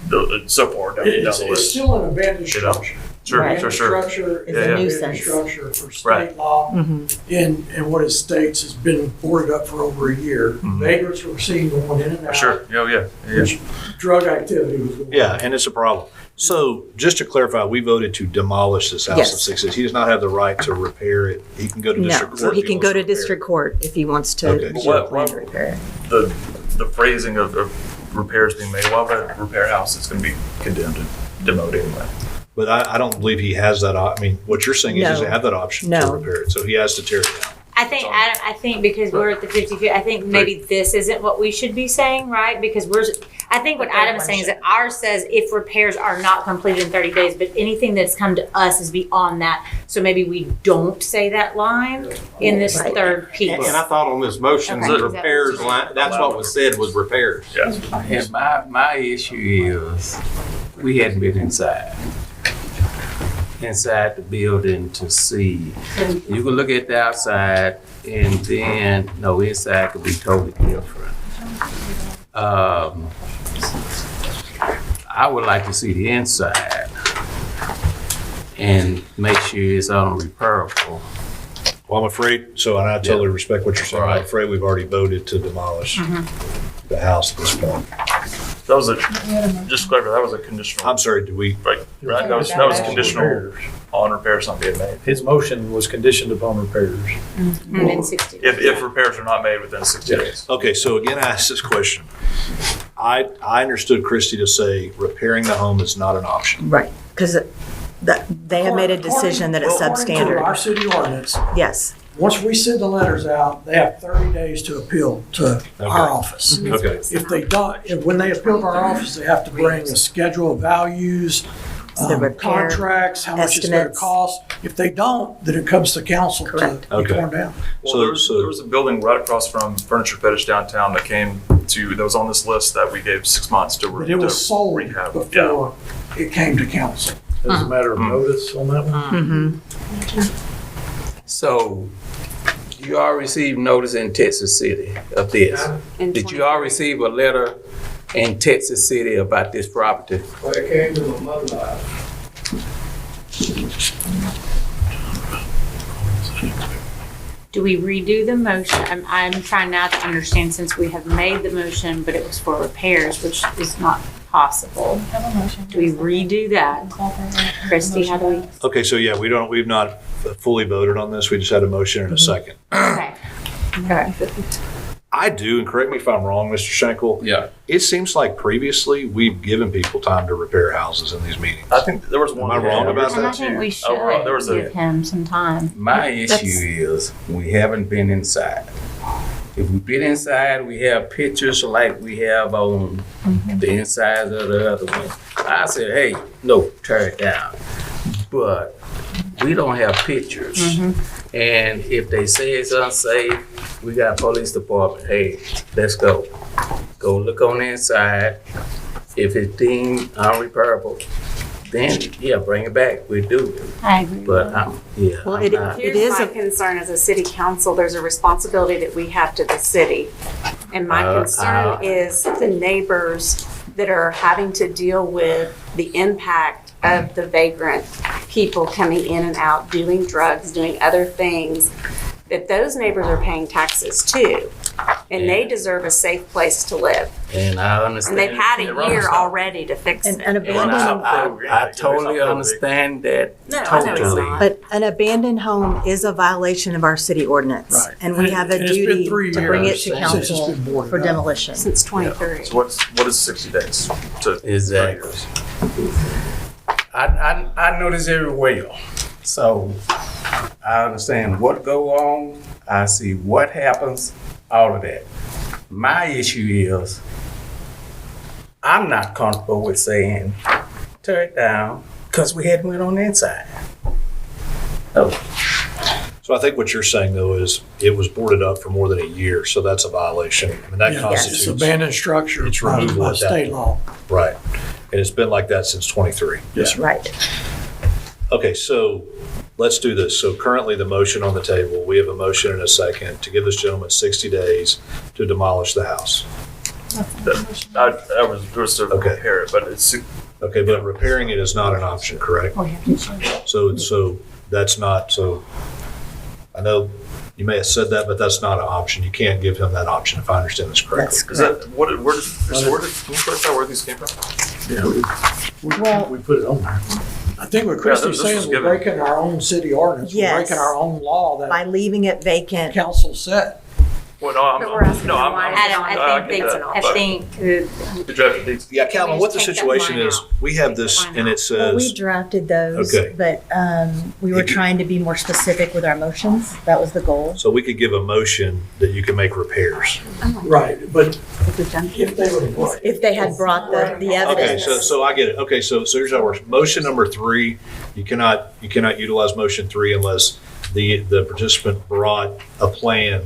[SPEAKER 15] so far down the
[SPEAKER 9] It's
[SPEAKER 15] list.
[SPEAKER 9] still an abandoned
[SPEAKER 15] You know?
[SPEAKER 9] structure.
[SPEAKER 15] Sure,
[SPEAKER 13] Right.
[SPEAKER 15] sure, sure.
[SPEAKER 9] Structure
[SPEAKER 13] It's
[SPEAKER 9] is
[SPEAKER 13] a
[SPEAKER 9] an
[SPEAKER 13] nuisance.
[SPEAKER 9] abandoned structure for
[SPEAKER 15] Right.
[SPEAKER 9] state law.
[SPEAKER 13] Mm-hmm.
[SPEAKER 9] And what it states has been boarded up for over a year. Vagrants were seen going in and out.
[SPEAKER 15] Sure, yeah.
[SPEAKER 9] Which drug activity was going on.
[SPEAKER 1] Yeah, and it's a problem. So just to clarify, we voted to demolish this house
[SPEAKER 13] Yes.
[SPEAKER 1] of 6 days. He does not have the right to repair it. He can go to
[SPEAKER 13] No,
[SPEAKER 1] district court.
[SPEAKER 13] so he
[SPEAKER 1] if
[SPEAKER 13] can
[SPEAKER 1] wants
[SPEAKER 13] go to
[SPEAKER 1] repair it.
[SPEAKER 13] district court if he wants to
[SPEAKER 1] Okay.
[SPEAKER 13] do a
[SPEAKER 15] What-
[SPEAKER 13] plan to repair it.
[SPEAKER 15] The phrasing of repairs being made, why would a repair house is going to be condemned and demoted anyway?
[SPEAKER 1] But I don't believe he has that. I mean, what you're saying is he doesn't
[SPEAKER 13] No.
[SPEAKER 1] have that option to
[SPEAKER 13] No.
[SPEAKER 1] repair it. So he has to tear it down.
[SPEAKER 3] I think, Adam, I think because we're at the 50, I think maybe this isn't what we should be saying, right? Because I think what Adam is saying is that ours says if repairs are not completed in 30 days, but anything that's come to us is beyond that. So maybe we don't say that line in this
[SPEAKER 13] Right.
[SPEAKER 3] third piece.
[SPEAKER 14] And I thought on this motion,
[SPEAKER 3] Okay.
[SPEAKER 14] that repairs line, that's what was said was repairs.
[SPEAKER 15] Yes.
[SPEAKER 14] And my issue is, we hadn't been inside the building to see. You can look at the outside and then, no, inside could be totally different. I would like to see the inside and make sure it's unrepairable.
[SPEAKER 1] Well, I'm afraid, and I totally respect what you're saying. I'm
[SPEAKER 14] Right.
[SPEAKER 1] afraid we've already voted to demolish the house at this point.
[SPEAKER 15] That was just to clarify, that was a conditional.
[SPEAKER 1] I'm sorry, did we?
[SPEAKER 15] Right, that was conditional on repairs not being made.
[SPEAKER 2] His motion was conditioned upon repairs.
[SPEAKER 3] Within 60 days.
[SPEAKER 15] If repairs are not made within 60 days.
[SPEAKER 1] Okay, so again, I asked this question. I understood Christie to say repairing the home is not an option.
[SPEAKER 13] Right, because they have made a decision that it's
[SPEAKER 9] According to our
[SPEAKER 13] substandard.
[SPEAKER 9] city ordinance,
[SPEAKER 13] Yes,
[SPEAKER 9] once we send the letters out, they have 30 days to appeal to our office.
[SPEAKER 1] Okay,
[SPEAKER 9] If they don't, when they appeal to our office, they have to bring a schedule of values,
[SPEAKER 13] The repair
[SPEAKER 9] contracts, how much it's gonna
[SPEAKER 13] estimates.
[SPEAKER 9] cost. If they don't, then it comes to council to
[SPEAKER 13] Correct.
[SPEAKER 9] be
[SPEAKER 1] Okay.
[SPEAKER 9] torn down.
[SPEAKER 15] Well, there was a building right across from Furniture Fetish downtown that that was on this list that we gave 6 months to
[SPEAKER 9] But it was sold
[SPEAKER 15] rehab.
[SPEAKER 9] before it came to council.
[SPEAKER 2] It's a matter of notice on that one.
[SPEAKER 14] So, you all received notice in Texas City of this. Did you all receive a letter in Texas City about this property?
[SPEAKER 8] Well, it came to my mother's house.
[SPEAKER 3] Do we redo the motion? I'm trying now to understand since we have made the motion, but it was for repairs, which is not possible.
[SPEAKER 16] Have a motion.
[SPEAKER 3] Do we redo that? Christie, how do we?
[SPEAKER 1] okay, so yeah, we've not fully voted on this. We just had a motion and a second.
[SPEAKER 3] Okay. Okay.
[SPEAKER 1] I do, and correct me if I'm wrong, Mr. Schenkel.
[SPEAKER 14] Yeah.
[SPEAKER 1] It seems like previously we've given people time to repair houses in these meetings.
[SPEAKER 15] I think there was one.
[SPEAKER 1] Am I wrong about
[SPEAKER 3] And I
[SPEAKER 1] that?
[SPEAKER 3] think we should
[SPEAKER 15] Oh, there was a-
[SPEAKER 3] give him some time.
[SPEAKER 14] My issue is, we haven't been inside. If we've been inside, we have pictures like we have on the insides of the other one. I said, hey, no, tear it down. But we don't have pictures. And if they say it's unsafe, we got police department, hey, let's go. go look on the inside. If it's deemed unrepairable, then, yeah, bring it back, we do.
[SPEAKER 3] I agree.
[SPEAKER 14] But, yeah.
[SPEAKER 13] Well,
[SPEAKER 14] I'm
[SPEAKER 13] it
[SPEAKER 14] not-
[SPEAKER 13] is
[SPEAKER 7] Here's my
[SPEAKER 13] a,
[SPEAKER 7] concern as a city council, there's a responsibility that we have to the city. And my concern is the neighbors that are having to deal with the impact of the vagrant people coming in and out, doing drugs, doing other things, that those neighbors are paying taxes too. And they deserve a safe place to live.
[SPEAKER 14] And I
[SPEAKER 7] And
[SPEAKER 14] understand.
[SPEAKER 7] they've had a year already to fix it.
[SPEAKER 13] an
[SPEAKER 14] And
[SPEAKER 13] abandoned,
[SPEAKER 14] I totally understand that.
[SPEAKER 7] No, I know it's
[SPEAKER 14] Totally.
[SPEAKER 7] not.
[SPEAKER 13] but an abandoned home is a violation of our city ordinance.
[SPEAKER 9] Right.
[SPEAKER 13] And we have a
[SPEAKER 9] And it's been
[SPEAKER 13] duty
[SPEAKER 9] 3
[SPEAKER 13] to bring it
[SPEAKER 9] years
[SPEAKER 13] to
[SPEAKER 9] since it's
[SPEAKER 13] council
[SPEAKER 9] been boarded
[SPEAKER 13] for
[SPEAKER 9] up.
[SPEAKER 13] demolition.
[SPEAKER 7] Since 23.
[SPEAKER 15] So what is 60 days to?
[SPEAKER 14] Exactly. I know this very well. So I understand what go on. I see what happens, all of that. My issue is I'm not comfortable with saying tear it down because we hadn't went on the inside. Oh,
[SPEAKER 1] So I think what you're saying though is it was boarded up for more than a year, so that's a violation. I mean, that
[SPEAKER 9] Yeah, it's
[SPEAKER 1] constitutes,
[SPEAKER 9] abandoned structure
[SPEAKER 1] It's
[SPEAKER 9] by
[SPEAKER 1] removal
[SPEAKER 9] by
[SPEAKER 1] at that
[SPEAKER 9] state
[SPEAKER 1] point.
[SPEAKER 9] law.
[SPEAKER 1] right. And it's been like that since 23.
[SPEAKER 9] Yes, sir.
[SPEAKER 13] Right.
[SPEAKER 1] Okay, so let's do this. So currently the motion on the table, we have a motion and a second to give this gentleman 60 days to demolish the house.
[SPEAKER 15] I was just to
[SPEAKER 1] Okay.
[SPEAKER 15] repair it, but it's,
[SPEAKER 1] Okay, but repairing it is not an option, correct? So that's not, so I know you may have said that, but that's not an option. You can't give him that option if I understand this correctly.
[SPEAKER 13] That's
[SPEAKER 15] is that, where did, can you clarify where these came from?
[SPEAKER 13] Well,
[SPEAKER 9] We put it on there. I think what
[SPEAKER 15] this
[SPEAKER 9] Christie's
[SPEAKER 15] was
[SPEAKER 9] saying, we're
[SPEAKER 15] given.
[SPEAKER 9] breaking our own city ordinance. We're
[SPEAKER 13] Yes.
[SPEAKER 9] breaking our own law
[SPEAKER 13] by
[SPEAKER 9] that
[SPEAKER 13] leaving it vacant,
[SPEAKER 9] council set.
[SPEAKER 15] Well, no,
[SPEAKER 7] But we're asking
[SPEAKER 15] no,
[SPEAKER 7] them why.
[SPEAKER 3] Adam,
[SPEAKER 15] I
[SPEAKER 3] I
[SPEAKER 15] get
[SPEAKER 3] think,
[SPEAKER 15] that,
[SPEAKER 3] I
[SPEAKER 15] but-
[SPEAKER 3] think,
[SPEAKER 15] The draft needs.
[SPEAKER 1] Yeah, Calvin, what the
[SPEAKER 3] Take that
[SPEAKER 1] situation
[SPEAKER 3] line
[SPEAKER 1] is,
[SPEAKER 3] out.
[SPEAKER 1] we have this and it
[SPEAKER 13] well, we
[SPEAKER 1] says,
[SPEAKER 13] drafted those,
[SPEAKER 1] Okay.
[SPEAKER 13] but we were trying to be more specific with our motions. That was the goal.
[SPEAKER 1] so we could give a motion that you can make repairs.
[SPEAKER 9] Right, but
[SPEAKER 7] If we've done-
[SPEAKER 9] if they would.
[SPEAKER 13] If they had brought the
[SPEAKER 1] Okay,
[SPEAKER 13] evidence.
[SPEAKER 1] so I get it. Okay, so here's how it works. Motion number 3, you cannot utilize motion 3 unless the participant brought a plan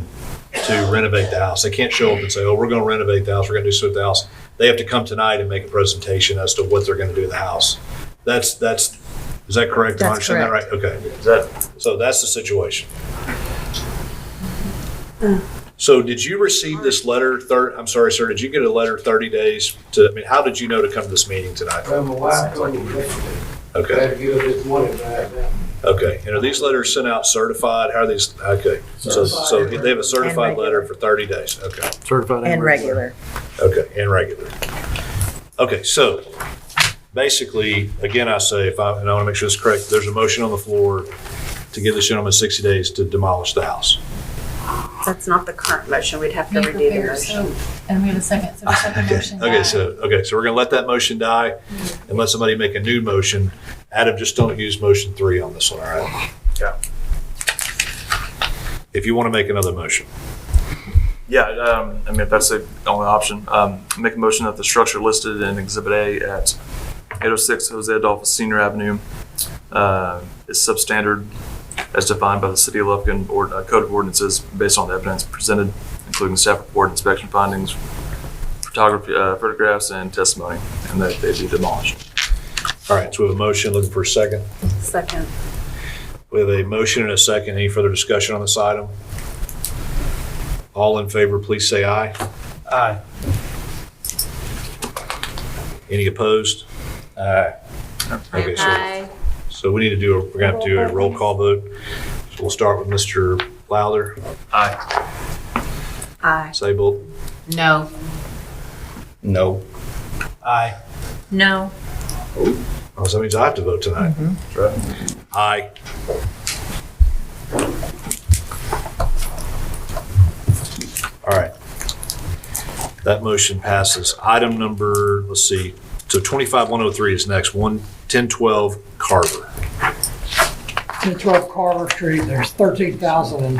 [SPEAKER 1] to renovate the house. They can't show up and say, oh, we're gonna renovate the house, we're gonna do something with the house. They have to come tonight and make a presentation as to what they're gonna do with the house. Is that correct? Am I
[SPEAKER 13] That's
[SPEAKER 1] understanding that right? Okay. So that's the situation. So did you receive this letter, I'm sorry, sir, did you get a letter 30 days to, I mean, how did you know to come to this meeting tonight?
[SPEAKER 8] Well, my wife told me yesterday. I
[SPEAKER 1] Okay,
[SPEAKER 8] had to get up this morning, drive down.
[SPEAKER 1] okay. And are these letters sent out certified? How are these, okay. So they have a certified
[SPEAKER 13] And
[SPEAKER 1] letter
[SPEAKER 13] regular.
[SPEAKER 1] for 30 days, okay.
[SPEAKER 2] Certified
[SPEAKER 13] And regular.
[SPEAKER 1] Okay, and regular. Okay, so basically, again, I say, and I want to make sure this is correct, there's a motion on the floor to give this gentleman 60 days to demolish the house.
[SPEAKER 7] That's not the current motion, we'd have to
[SPEAKER 16] Make
[SPEAKER 7] redo the
[SPEAKER 16] repairs,
[SPEAKER 7] motion.
[SPEAKER 16] so, and we have a second, so the second
[SPEAKER 1] Okay,
[SPEAKER 16] motion.
[SPEAKER 1] okay, so we're gonna let that motion die and let somebody make a new motion. Adam, just don't use motion 3 on this one, all right?
[SPEAKER 15] Yeah.
[SPEAKER 1] If you want to make another motion.
[SPEAKER 15] Yeah, I mean, if that's the only option, make a motion that the structure listed in Exhibit A at 806 Jose Adolphus Senior Avenue is substandard as defined by the City of Lufkin Code of Ordinances based on the evidence presented, including staff report, inspection findings, photography, photographs, and testimony, and that they be demolished.
[SPEAKER 1] All right, so we have a motion, looking for a second.
[SPEAKER 7] Second.
[SPEAKER 1] We have a motion and a second. Any further discussion on this item? All in favor, please say aye.
[SPEAKER 14] aye.
[SPEAKER 1] Any opposed?
[SPEAKER 14] Aye.
[SPEAKER 1] Okay,
[SPEAKER 3] Aye.
[SPEAKER 1] so we need to we're gonna have to do a roll call vote. So we'll start with Mr. Lowther,
[SPEAKER 15] Aye.
[SPEAKER 7] Aye.
[SPEAKER 1] Sable,
[SPEAKER 12] No.
[SPEAKER 14] No.
[SPEAKER 2] Aye.
[SPEAKER 3] No.
[SPEAKER 1] oh, so that means I have to vote tonight.
[SPEAKER 15] That's right.
[SPEAKER 1] Aye. All right. That motion passes. Item number, let's see, so 25103 is next, 1012 Carver.
[SPEAKER 9] 1012 Carver Street, there's 13,000 in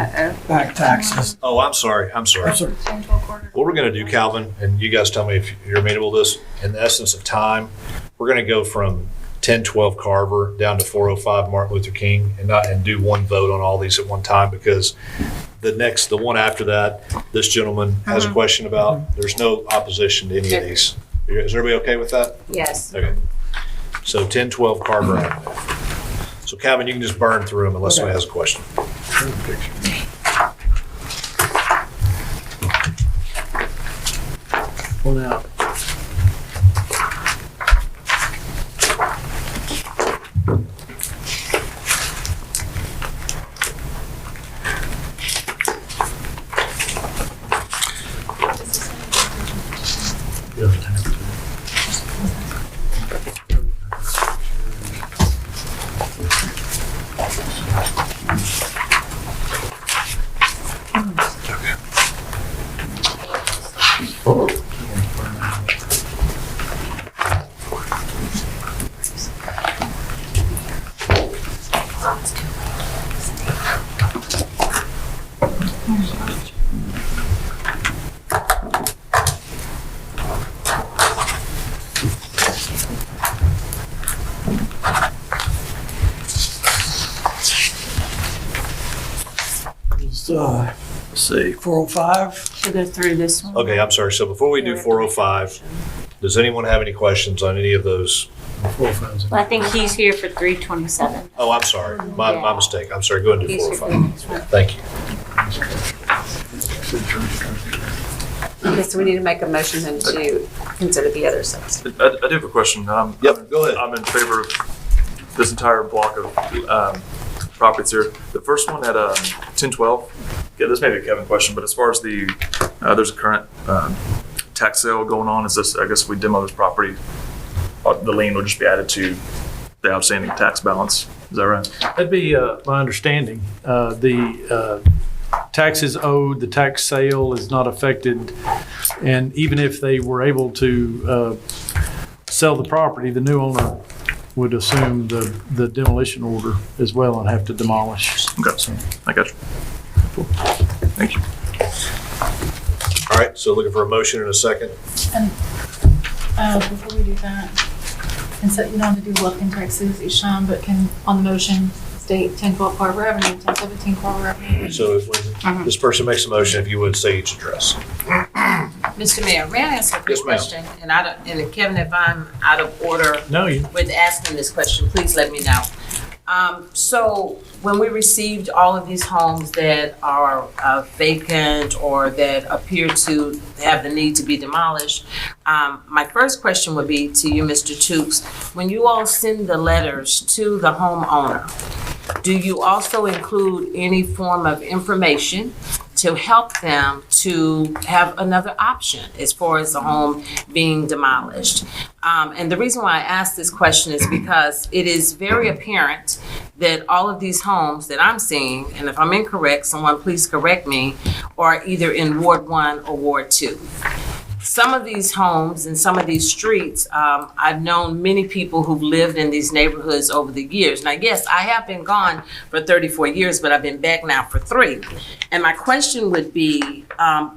[SPEAKER 9] back taxes.
[SPEAKER 1] Oh, I'm sorry.
[SPEAKER 9] That's a-
[SPEAKER 1] What we're gonna do, Calvin, and you guys tell me if you're amenable to this, in the essence of time, we're gonna go from 1012 Carver down to 405 Martin Luther King and do one vote on all these at one time because the one after that, this gentleman has a question about. There's no opposition to any of these. Is everybody okay with that?
[SPEAKER 3] Yes.
[SPEAKER 1] Okay. So 1012 Carver Avenue. So Calvin, you can just burn through them unless somebody has a question.
[SPEAKER 2] One out.
[SPEAKER 9] Let's see, 405.
[SPEAKER 3] We'll go through this one.
[SPEAKER 1] Okay, I'm sorry. So before we do 405, does anyone have any questions on any of those?
[SPEAKER 3] Well, I think he's here for 327.
[SPEAKER 1] Oh, I'm sorry. My mistake. I'm sorry. Go ahead and do
[SPEAKER 3] He's here for
[SPEAKER 1] 405.
[SPEAKER 3] the next one.
[SPEAKER 1] Thank you.
[SPEAKER 7] Okay, so we need to make a motion then to consider the other sets.
[SPEAKER 15] I do have a question.
[SPEAKER 1] Yep, go ahead.
[SPEAKER 15] I'm in favor of this entire block of properties here. The first one at 1012. Yeah, this may be a Kevin question, but as far as the there's a current tax sale going on. Is this? I guess if we demo this property, the lien will just be added to the outstanding tax balance. Is that right?
[SPEAKER 2] That'd be my understanding. The taxes owed, the tax sale is not affected. And even if they were able to sell the property, the new owner would assume the demolition order as well and have to demolish.
[SPEAKER 15] Okay, so I got you. Cool. Thank you.
[SPEAKER 1] All right. So looking for a motion in a second.
[SPEAKER 16] And before we do that, and so you don't have to do Lufkin taxes each time, but can on the motion state 1012 Carver Avenue, 1017 Carver Avenue.
[SPEAKER 1] So when this person makes a motion, if you would say each address.
[SPEAKER 12] Mr. Mayor, may I ask a quick
[SPEAKER 1] Yes, ma'am.
[SPEAKER 12] question? And Kevin, if I'm out of order with asking this question, please let me know. So when we received all of these homes that are vacant or that appear to have the need to be demolished, my first question would be to you, Mr. Tukes. When you all send the letters to the homeowner, do you also include any form of information to help them to have another option as far as the home being demolished? And the reason why I ask this question is because it is very apparent that all of these homes that I'm seeing, and if I'm incorrect, someone please correct me, are either in Ward 1 or Ward 2. Some of these homes and some of these streets, I've known many people who've lived in these neighborhoods over the years. Now, yes, I have been gone for 34 years, but I've been back now for 3. And my question would be,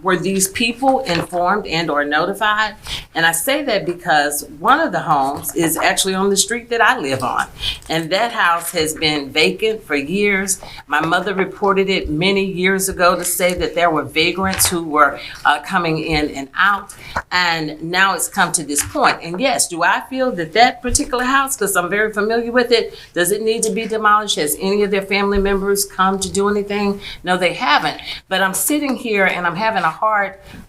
[SPEAKER 12] were these people informed and or notified? And I say that because one of the homes is actually on the street that I live on. And that house has been vacant for years. My mother reported it many years ago to say that there were vagrants who were coming in and out. And now it's come to this point. And yes, do I feel that that particular house, because I'm very familiar with it, does it need to be demolished? Has any of their family members come to do anything? No, they haven't. But I'm sitting here and I'm having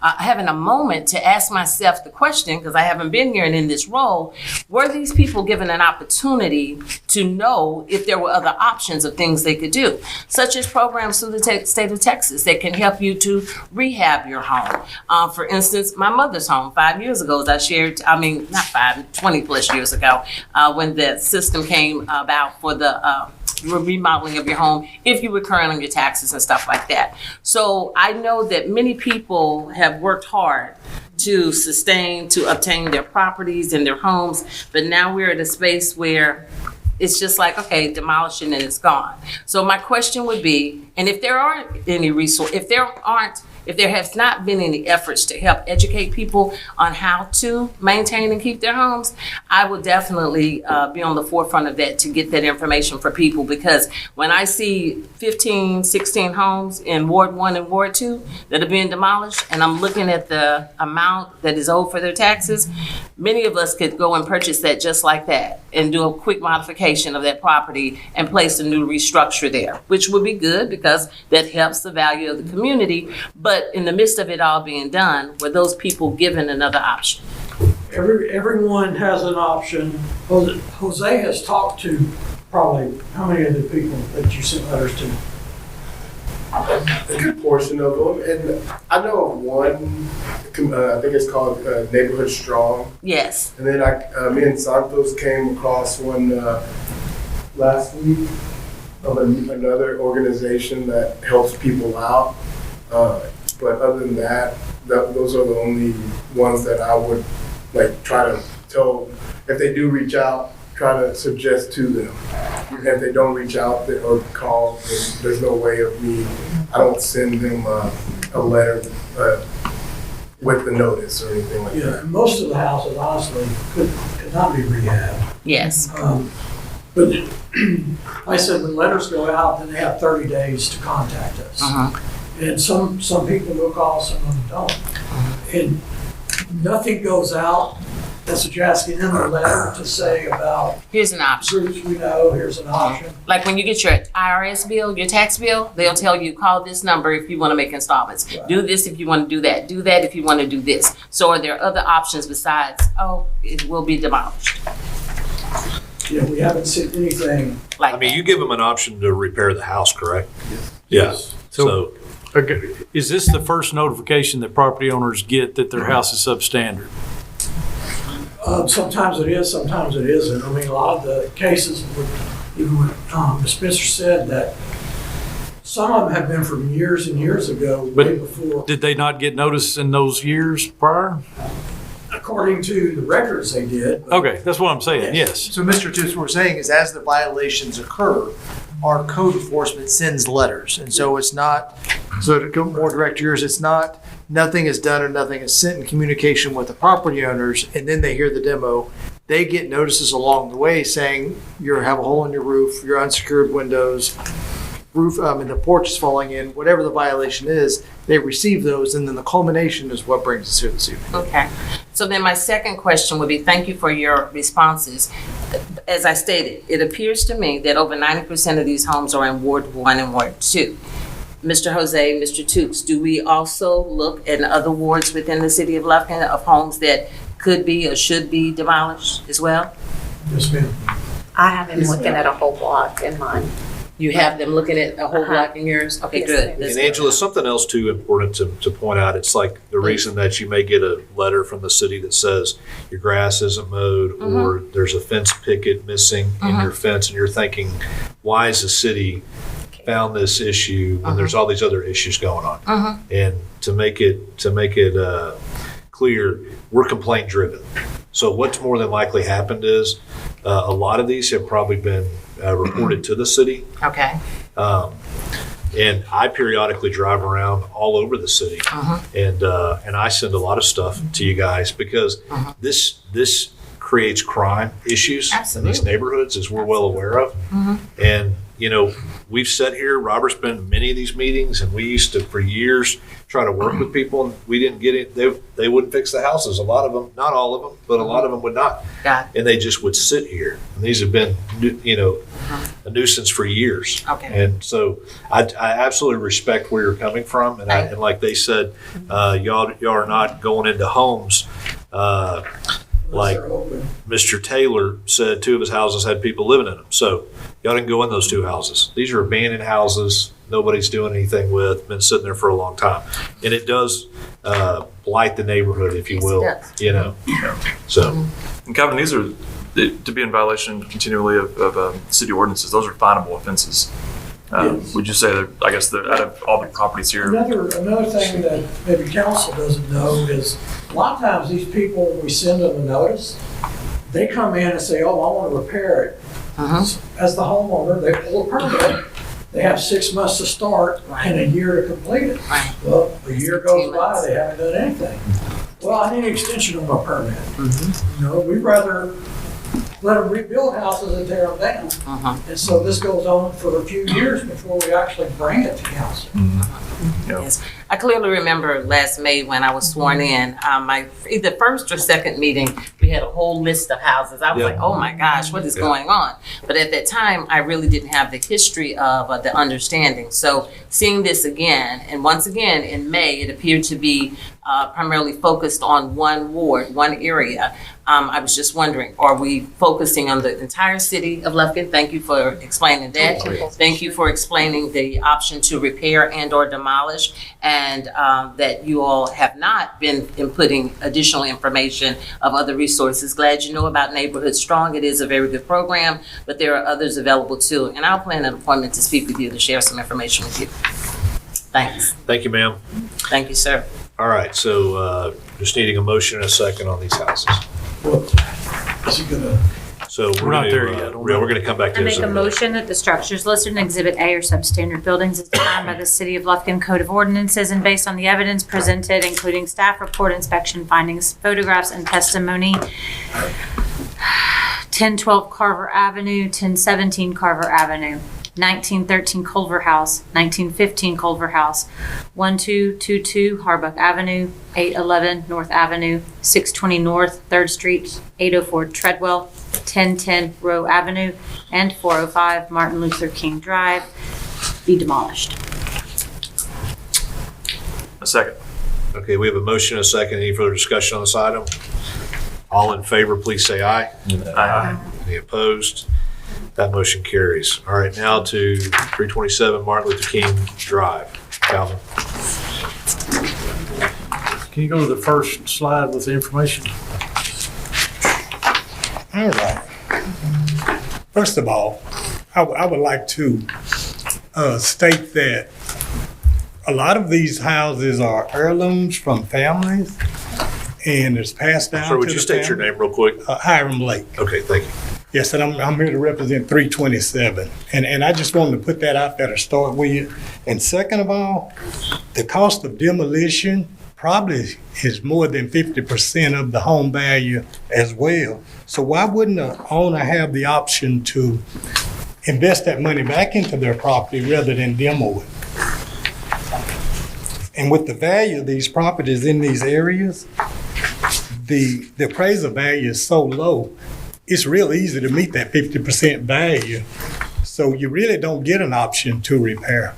[SPEAKER 12] having a moment to ask myself the question, because I haven't been here and in this role, were these people given an opportunity to know if there were other options of things they could do, such as programs through the state of Texas that can help you to rehab your home? For instance, my mother's home 5 years ago, as I shared, 20 plus years ago, when the system came about for the remodeling of your home, if you were current on your taxes and stuff like that. So I know that many people have worked hard to obtain their properties and their homes, but now we're at a space where it's just like, okay, demolishing and it's gone. So my question would be, and if there aren't if there has not been any efforts to help educate people on how to maintain and keep their homes, I will definitely be on the forefront of that to get that information for people, because when I see 15, 16 homes in Ward 1 and Ward 2 that are being demolished, and I'm looking at the amount that is owed for their taxes, many of us could go and purchase that just like that and do a quick modification of that property and place a new restructure there, which would be good because that helps the value of the community. But in the midst of it all being done, were those people given another option?
[SPEAKER 9] Everyone has an option. Jose has talked to probably, how many of the people that you sent letters to?
[SPEAKER 11] A good portion of them, and I know of one. I think it's called Neighborhood Strong.
[SPEAKER 12] Yes.
[SPEAKER 11] And then me and Santos came across one last week of another organization that helps people out. But other than that, those are the only ones that I would like try to tell. If they do reach out, try to suggest to them. If they don't reach out or call, there's no way of me. I don't send them a letter with the notice or anything like that.
[SPEAKER 9] Yeah, most of the houses honestly could not be rehabbed.
[SPEAKER 12] Yes.
[SPEAKER 9] But I said when letters go out, then they have 30 days to contact us. And some people will call, some of them don't. And nothing goes out. That's what you're asking them a letter to say about.
[SPEAKER 12] Here's an option.
[SPEAKER 9] Groups we know, here's an option.
[SPEAKER 12] Like when you get your IRS bill, your tax bill, they'll tell you, call this number if you want to make installments. Right. Do this if you want to do that. Do that if you want to do this. So are there other options besides, it will be demolished?
[SPEAKER 9] Yeah, we haven't seen anything.
[SPEAKER 1] I mean, you give them an option to repair the house, correct? Yes.
[SPEAKER 2] So okay, is this the first notification that property owners get that their house is substandard?
[SPEAKER 9] Sometimes it is, sometimes it isn't. I mean, a lot of the cases, even what Ms. Spencer said, that some of them have been from years and years ago, way before.
[SPEAKER 2] Did they not get notice in those years prior?
[SPEAKER 9] According to the records, they did.
[SPEAKER 2] Okay, that's what I'm saying, yes.
[SPEAKER 17] So Mr. Toots, what we're saying is as the violations occur, our code enforcement sends letters. And so it's not, so to go more direct to yours, it's not nothing is done or nothing is sent in communication with the property owners, and then they hear the demo. They get notices along the way saying you have a hole in your roof, your unsecured windows, roof, and the porch is falling in, whatever the violation is, they receive those, and then the culmination is what brings us here this evening.
[SPEAKER 12] Okay. So then my second question would be, thank you for your responses. As I stated, it appears to me that over 90% of these homes are in Ward 1 and Ward 2. Mr. Jose, Mr. Toots, do we also look at other wards within the city of Lufkin of homes that could be or should be demolished as well?
[SPEAKER 9] Yes, ma'am.
[SPEAKER 7] I have him looking at a whole block in mine.
[SPEAKER 12] You have them looking at a whole block in yours? Okay,
[SPEAKER 7] Yes,
[SPEAKER 12] good.
[SPEAKER 1] And Angela, something else too important to point out, it's like the reason that you may get a letter from the city that says your grass isn't mowed or there's a fence picket missing in your fence, and you're thinking, why is the city found this issue when there's all these other issues going on? And to make it clear, we're complaint driven. So what's more than likely happened is a lot of these have probably been reported to the city.
[SPEAKER 12] Okay.
[SPEAKER 1] And I periodically drive around all over the city, and I send a lot of stuff to you guys because this creates crime issues in these neighborhoods, as we're well aware of. And you know, we've sat here, Robert's been to many of these meetings, and we used to, for years, try to work with people, and we didn't get it. They wouldn't fix the houses. A lot of them, not all of them, but a lot of them would not. And they just would sit here. And these have been, you know, a nuisance for years. And so I absolutely respect where you're coming from. And, and like they said, y'all are not going into homes like Mr. Taylor said 2 of his houses had people living in them. So y'all didn't go in those 2 houses. These are abandoned houses. Nobody's doing anything with, been sitting there for a long time. And it does blight the neighborhood, if you will, you know. So,
[SPEAKER 15] and Kevin, these are, to be in violation continually of city ordinances, those are finable offenses. Would you say that, I guess, that out of all the properties here?
[SPEAKER 9] Another thing that maybe council doesn't know is a lot of times these people, when we send them a notice, they come in and say, oh, I want to repair it. As the homeowner, they pull a permit they have 6 months to start and a year to complete it.
[SPEAKER 12] Right.
[SPEAKER 9] Well, a year goes
[SPEAKER 12] 15
[SPEAKER 9] by,
[SPEAKER 12] months.
[SPEAKER 9] they haven't done anything. Well, I need an extension of my permit. You know, we'd rather let them rebuild houses and tear them down. And so this goes on for a few years before we actually bring it to council.
[SPEAKER 12] Yes. I clearly remember last May when I was sworn in, my either first or second meeting, we had a whole list of houses. I was like, oh my gosh, what is going on? But at that time, I really didn't have the history of the understanding. So seeing this again, and once again in May, it appeared to be primarily focused on one ward, one area. I was just wondering, are we focusing on the entire city of Lufkin? Thank you for explaining that. Thank you for explaining the option to repair and or demolish, and that you all have not been inputting additional information of other resources. Glad you know about Neighborhood Strong. It is a very good program, but there are others available too. And I'll plan an appointment to speak with you to share some information with you. Thanks.
[SPEAKER 1] Thank you, ma'am.
[SPEAKER 12] Thank you, sir.
[SPEAKER 1] All right, so just needing a motion and a second on these houses.
[SPEAKER 9] Is he gonna?
[SPEAKER 1] So
[SPEAKER 2] We're not there yet.
[SPEAKER 1] We're going to come back to
[SPEAKER 3] I
[SPEAKER 1] this.
[SPEAKER 3] make a motion that the structures listed in Exhibit A are substandard buildings as defined by the City of Lufkin Code of Ordinances and based on the evidence presented, including staff report, inspection findings, photographs, and testimony. 1012 Carver Avenue, 1017 Carver Avenue, 1913 Culver House, 1915 Culver House, 1222 Harbuck Avenue, 811 North Avenue, 620 North 3rd Street, 804 Treadwell, 1010 Rowe Avenue, and 405 Martin Luther King Drive be demolished.
[SPEAKER 15] A second.
[SPEAKER 1] Okay, we have a motion and a second. Any further discussion on this item? All in favor, please say aye.
[SPEAKER 15] Aye.
[SPEAKER 1] Any opposed? That motion carries. All right, now to 327 Martin Luther King Drive. Calvin.
[SPEAKER 2] Can you go to the first slide with the information?
[SPEAKER 6] All right. First of all, I would like to state that a lot of these houses are heirlooms from families, and it's passed down
[SPEAKER 1] Sir,
[SPEAKER 6] to
[SPEAKER 1] would
[SPEAKER 6] the
[SPEAKER 1] you state your
[SPEAKER 6] family.
[SPEAKER 1] name real quick?
[SPEAKER 6] Hiram Lake.
[SPEAKER 1] Okay, thank you.
[SPEAKER 6] Yes, and I'm here to represent 327. And I just wanted to put that out there to start with. And second of all, the cost of demolition probably is more than 50% of the home value as well. So why wouldn't the owner have the option to invest that money back into their property rather than demo it? And with the value of these properties in these areas, the appraisal value is so low, it's real easy to meet that 50% value. So you really don't get an option to repair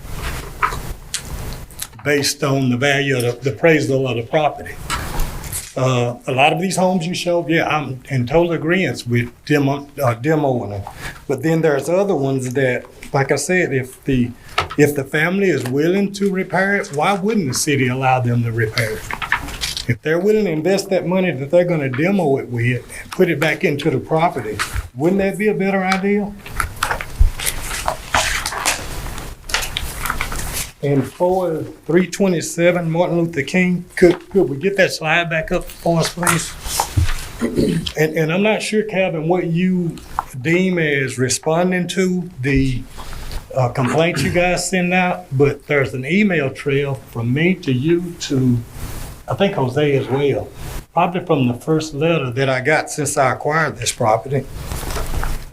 [SPEAKER 6] based on the value of the appraisal of the property. A lot of these homes you showed, yeah, I'm in total agreement with demoing them. But then there's other ones that, like I said, if the family is willing to repair it, why wouldn't the city allow them to repair it? If they're willing to invest that money that they're gonna demo it with and put it back into the property, wouldn't that be a better idea? And for 327 Martin Luther King, could we get that slide back up for us, please? And I'm not sure, Calvin, what you deem as responding to the complaints you guys send out, but there's an email trail from me to you to, I think, Jose as well, probably from the first letter that I got since I acquired this property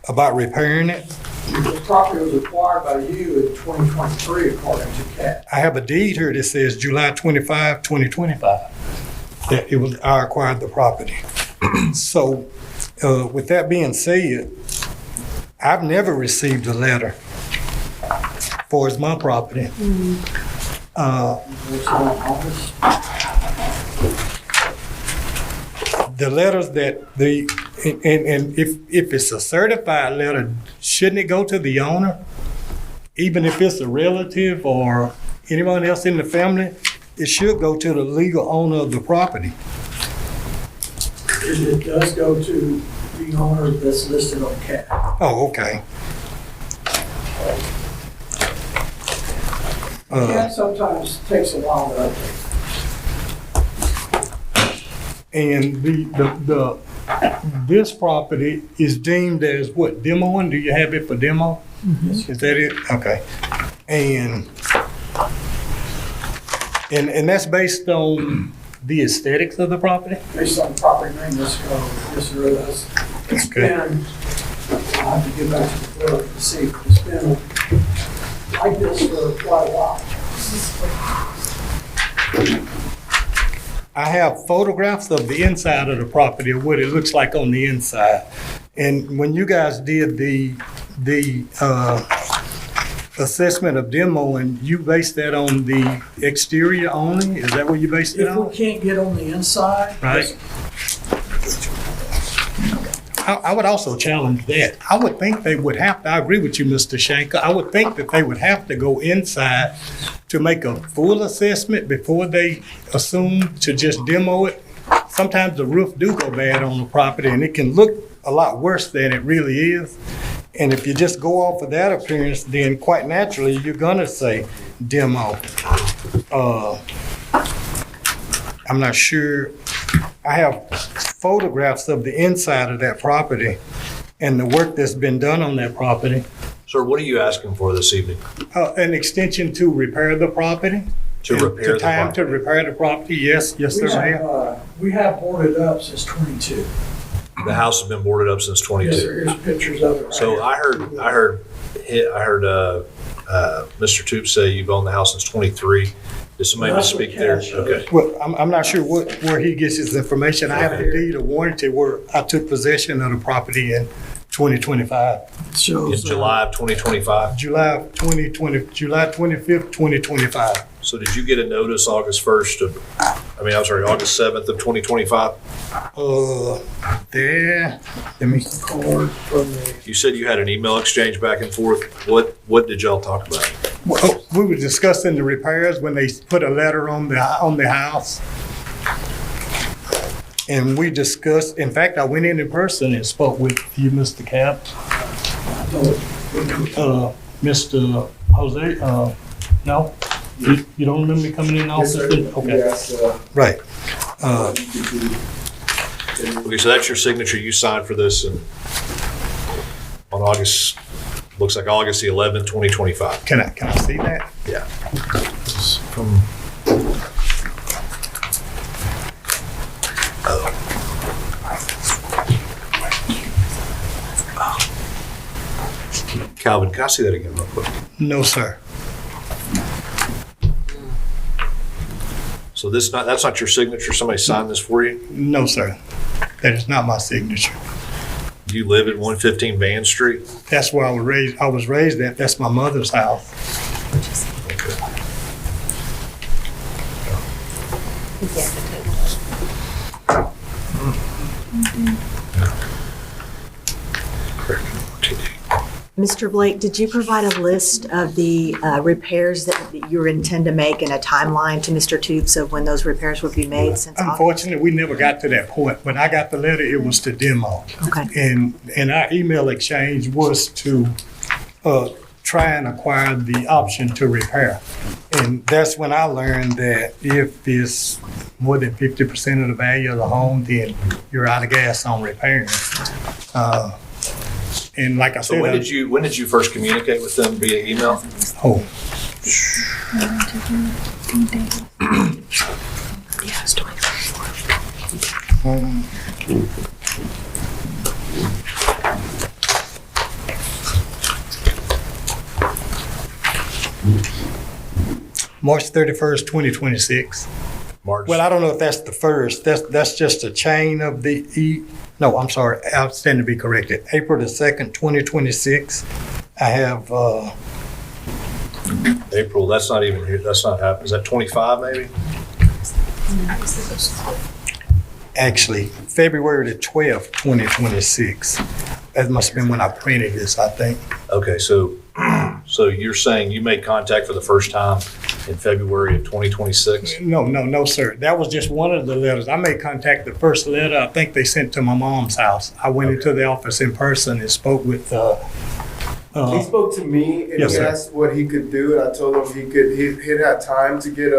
[SPEAKER 6] about repairing it.
[SPEAKER 9] The property was acquired by you in 2023, according to CAT.
[SPEAKER 6] I have a deed here that says July 25, 2025, that I acquired the property. So with that being said, I've never received a letter for my property. The letters that and if it's a certified letter, shouldn't it go to the owner? Even if it's a relative or anyone else in the family, it should go to the legal owner of the property.
[SPEAKER 9] It does go to the owner that's listed on CAT.
[SPEAKER 6] Oh, okay.
[SPEAKER 9] CAT sometimes takes a while to update.
[SPEAKER 6] And this property is deemed as what, demoing? Do you have it for demo?
[SPEAKER 9] Yes.
[SPEAKER 6] Is that it? Okay. And that's based on the aesthetics of the property?
[SPEAKER 9] Based on property maintenance code, yes, it is. It's been, I'll have to get back to the clerk to see, it's been like this for quite a while.
[SPEAKER 6] I have photographs of the inside of the property, of what it looks like on the inside. And when you guys did the assessment of demoing, you based that on the exterior only? Is that what you based it
[SPEAKER 9] If
[SPEAKER 6] on?
[SPEAKER 9] we can't get on the inside.
[SPEAKER 6] Right. I would also challenge that. I would think they would have to, I agree with you, Mr. Shanker, I would think that they would have to go inside to make a full assessment before they assume to just demo it. Sometimes the roof do go bad on the property and it can look a lot worse than it really is. And if you just go off of that appearance, then quite naturally, you're gonna say demo. I'm not sure. I have photographs of the inside of that property and the work that's been done on that property.
[SPEAKER 1] Sir, what are you asking for this evening?
[SPEAKER 6] An extension to repair the property.
[SPEAKER 1] To repair the
[SPEAKER 6] time
[SPEAKER 1] property.
[SPEAKER 6] to repair the property, yes, sir, ma'am.
[SPEAKER 9] We have boarded up since 22.
[SPEAKER 1] The house has been boarded up since 22.
[SPEAKER 9] Yes, sir, here's pictures of it right
[SPEAKER 1] So
[SPEAKER 9] here.
[SPEAKER 1] I heard Mr. Toop say you've owned the house since 23. Did somebody
[SPEAKER 9] That's
[SPEAKER 1] speak
[SPEAKER 9] what
[SPEAKER 1] there?
[SPEAKER 9] Cal showed.
[SPEAKER 1] Okay.
[SPEAKER 6] Well, I'm not sure where he gets his information. I have the deed of warranty where I took possession of the property in 2025.
[SPEAKER 1] In July of 2025.
[SPEAKER 6] July 25th, 2025.
[SPEAKER 1] So did you get a notice August 7th of 2025?
[SPEAKER 6] Let me.
[SPEAKER 1] You said you had an email exchange back and forth. What did y'all talk about?
[SPEAKER 6] Well, we were discussing the repairs when they put a letter on the house. And we discussed, in fact, I went in person and spoke with you, Mr. Cap. Mr. Jose, no? You don't remember me coming in the office? Okay.
[SPEAKER 11] Yes,
[SPEAKER 6] Right.
[SPEAKER 1] Okay, so that's your signature. You signed for this on August, looks like August the 11th, 2025.
[SPEAKER 6] Can I see that?
[SPEAKER 1] Yeah. Calvin, can I see that again real quick?
[SPEAKER 6] No, sir.
[SPEAKER 1] So that's not your signature? Somebody signed this for you?
[SPEAKER 6] No, sir. That is not my signature.
[SPEAKER 1] Do you live at 115 Van Street?
[SPEAKER 6] That's where I was raised at. That's my mother's house.
[SPEAKER 13] Mr. Blake, did you provide a list of the repairs that you intend to make and a timeline to Mr. Toops of when those repairs would be made since August?
[SPEAKER 6] Unfortunately, we never got to that point. When I got the letter, it was to demo.
[SPEAKER 13] Okay.
[SPEAKER 6] And our email exchange was to try and acquire the option to repair. And that's when I learned that if it's more than 50% of the value of the home, then you're out of gas on repairing. And like I said,
[SPEAKER 1] So when did you first communicate with them via email?
[SPEAKER 6] Oh, March 31st, 2026.
[SPEAKER 1] March.
[SPEAKER 6] Well, I don't know if that's the first. That's just a chain of no, I'm sorry. I stand to be corrected. April the 2nd, 2026. I have,
[SPEAKER 1] April, that's not even here. That's not happening. Is that 25 maybe?
[SPEAKER 6] actually, February the 12th, 2026. That must have been when I printed this, I think.
[SPEAKER 1] Okay, so you're saying you made contact for the first time in February of 2026?
[SPEAKER 6] No, sir. That was just one of the letters. I made contact the first letter I think they sent to my mom's house. I went into the office in person and spoke with,
[SPEAKER 11] he spoke to me and
[SPEAKER 6] Yes,
[SPEAKER 11] he
[SPEAKER 6] sir.
[SPEAKER 11] asked what he could do, and I told him he'd had time to get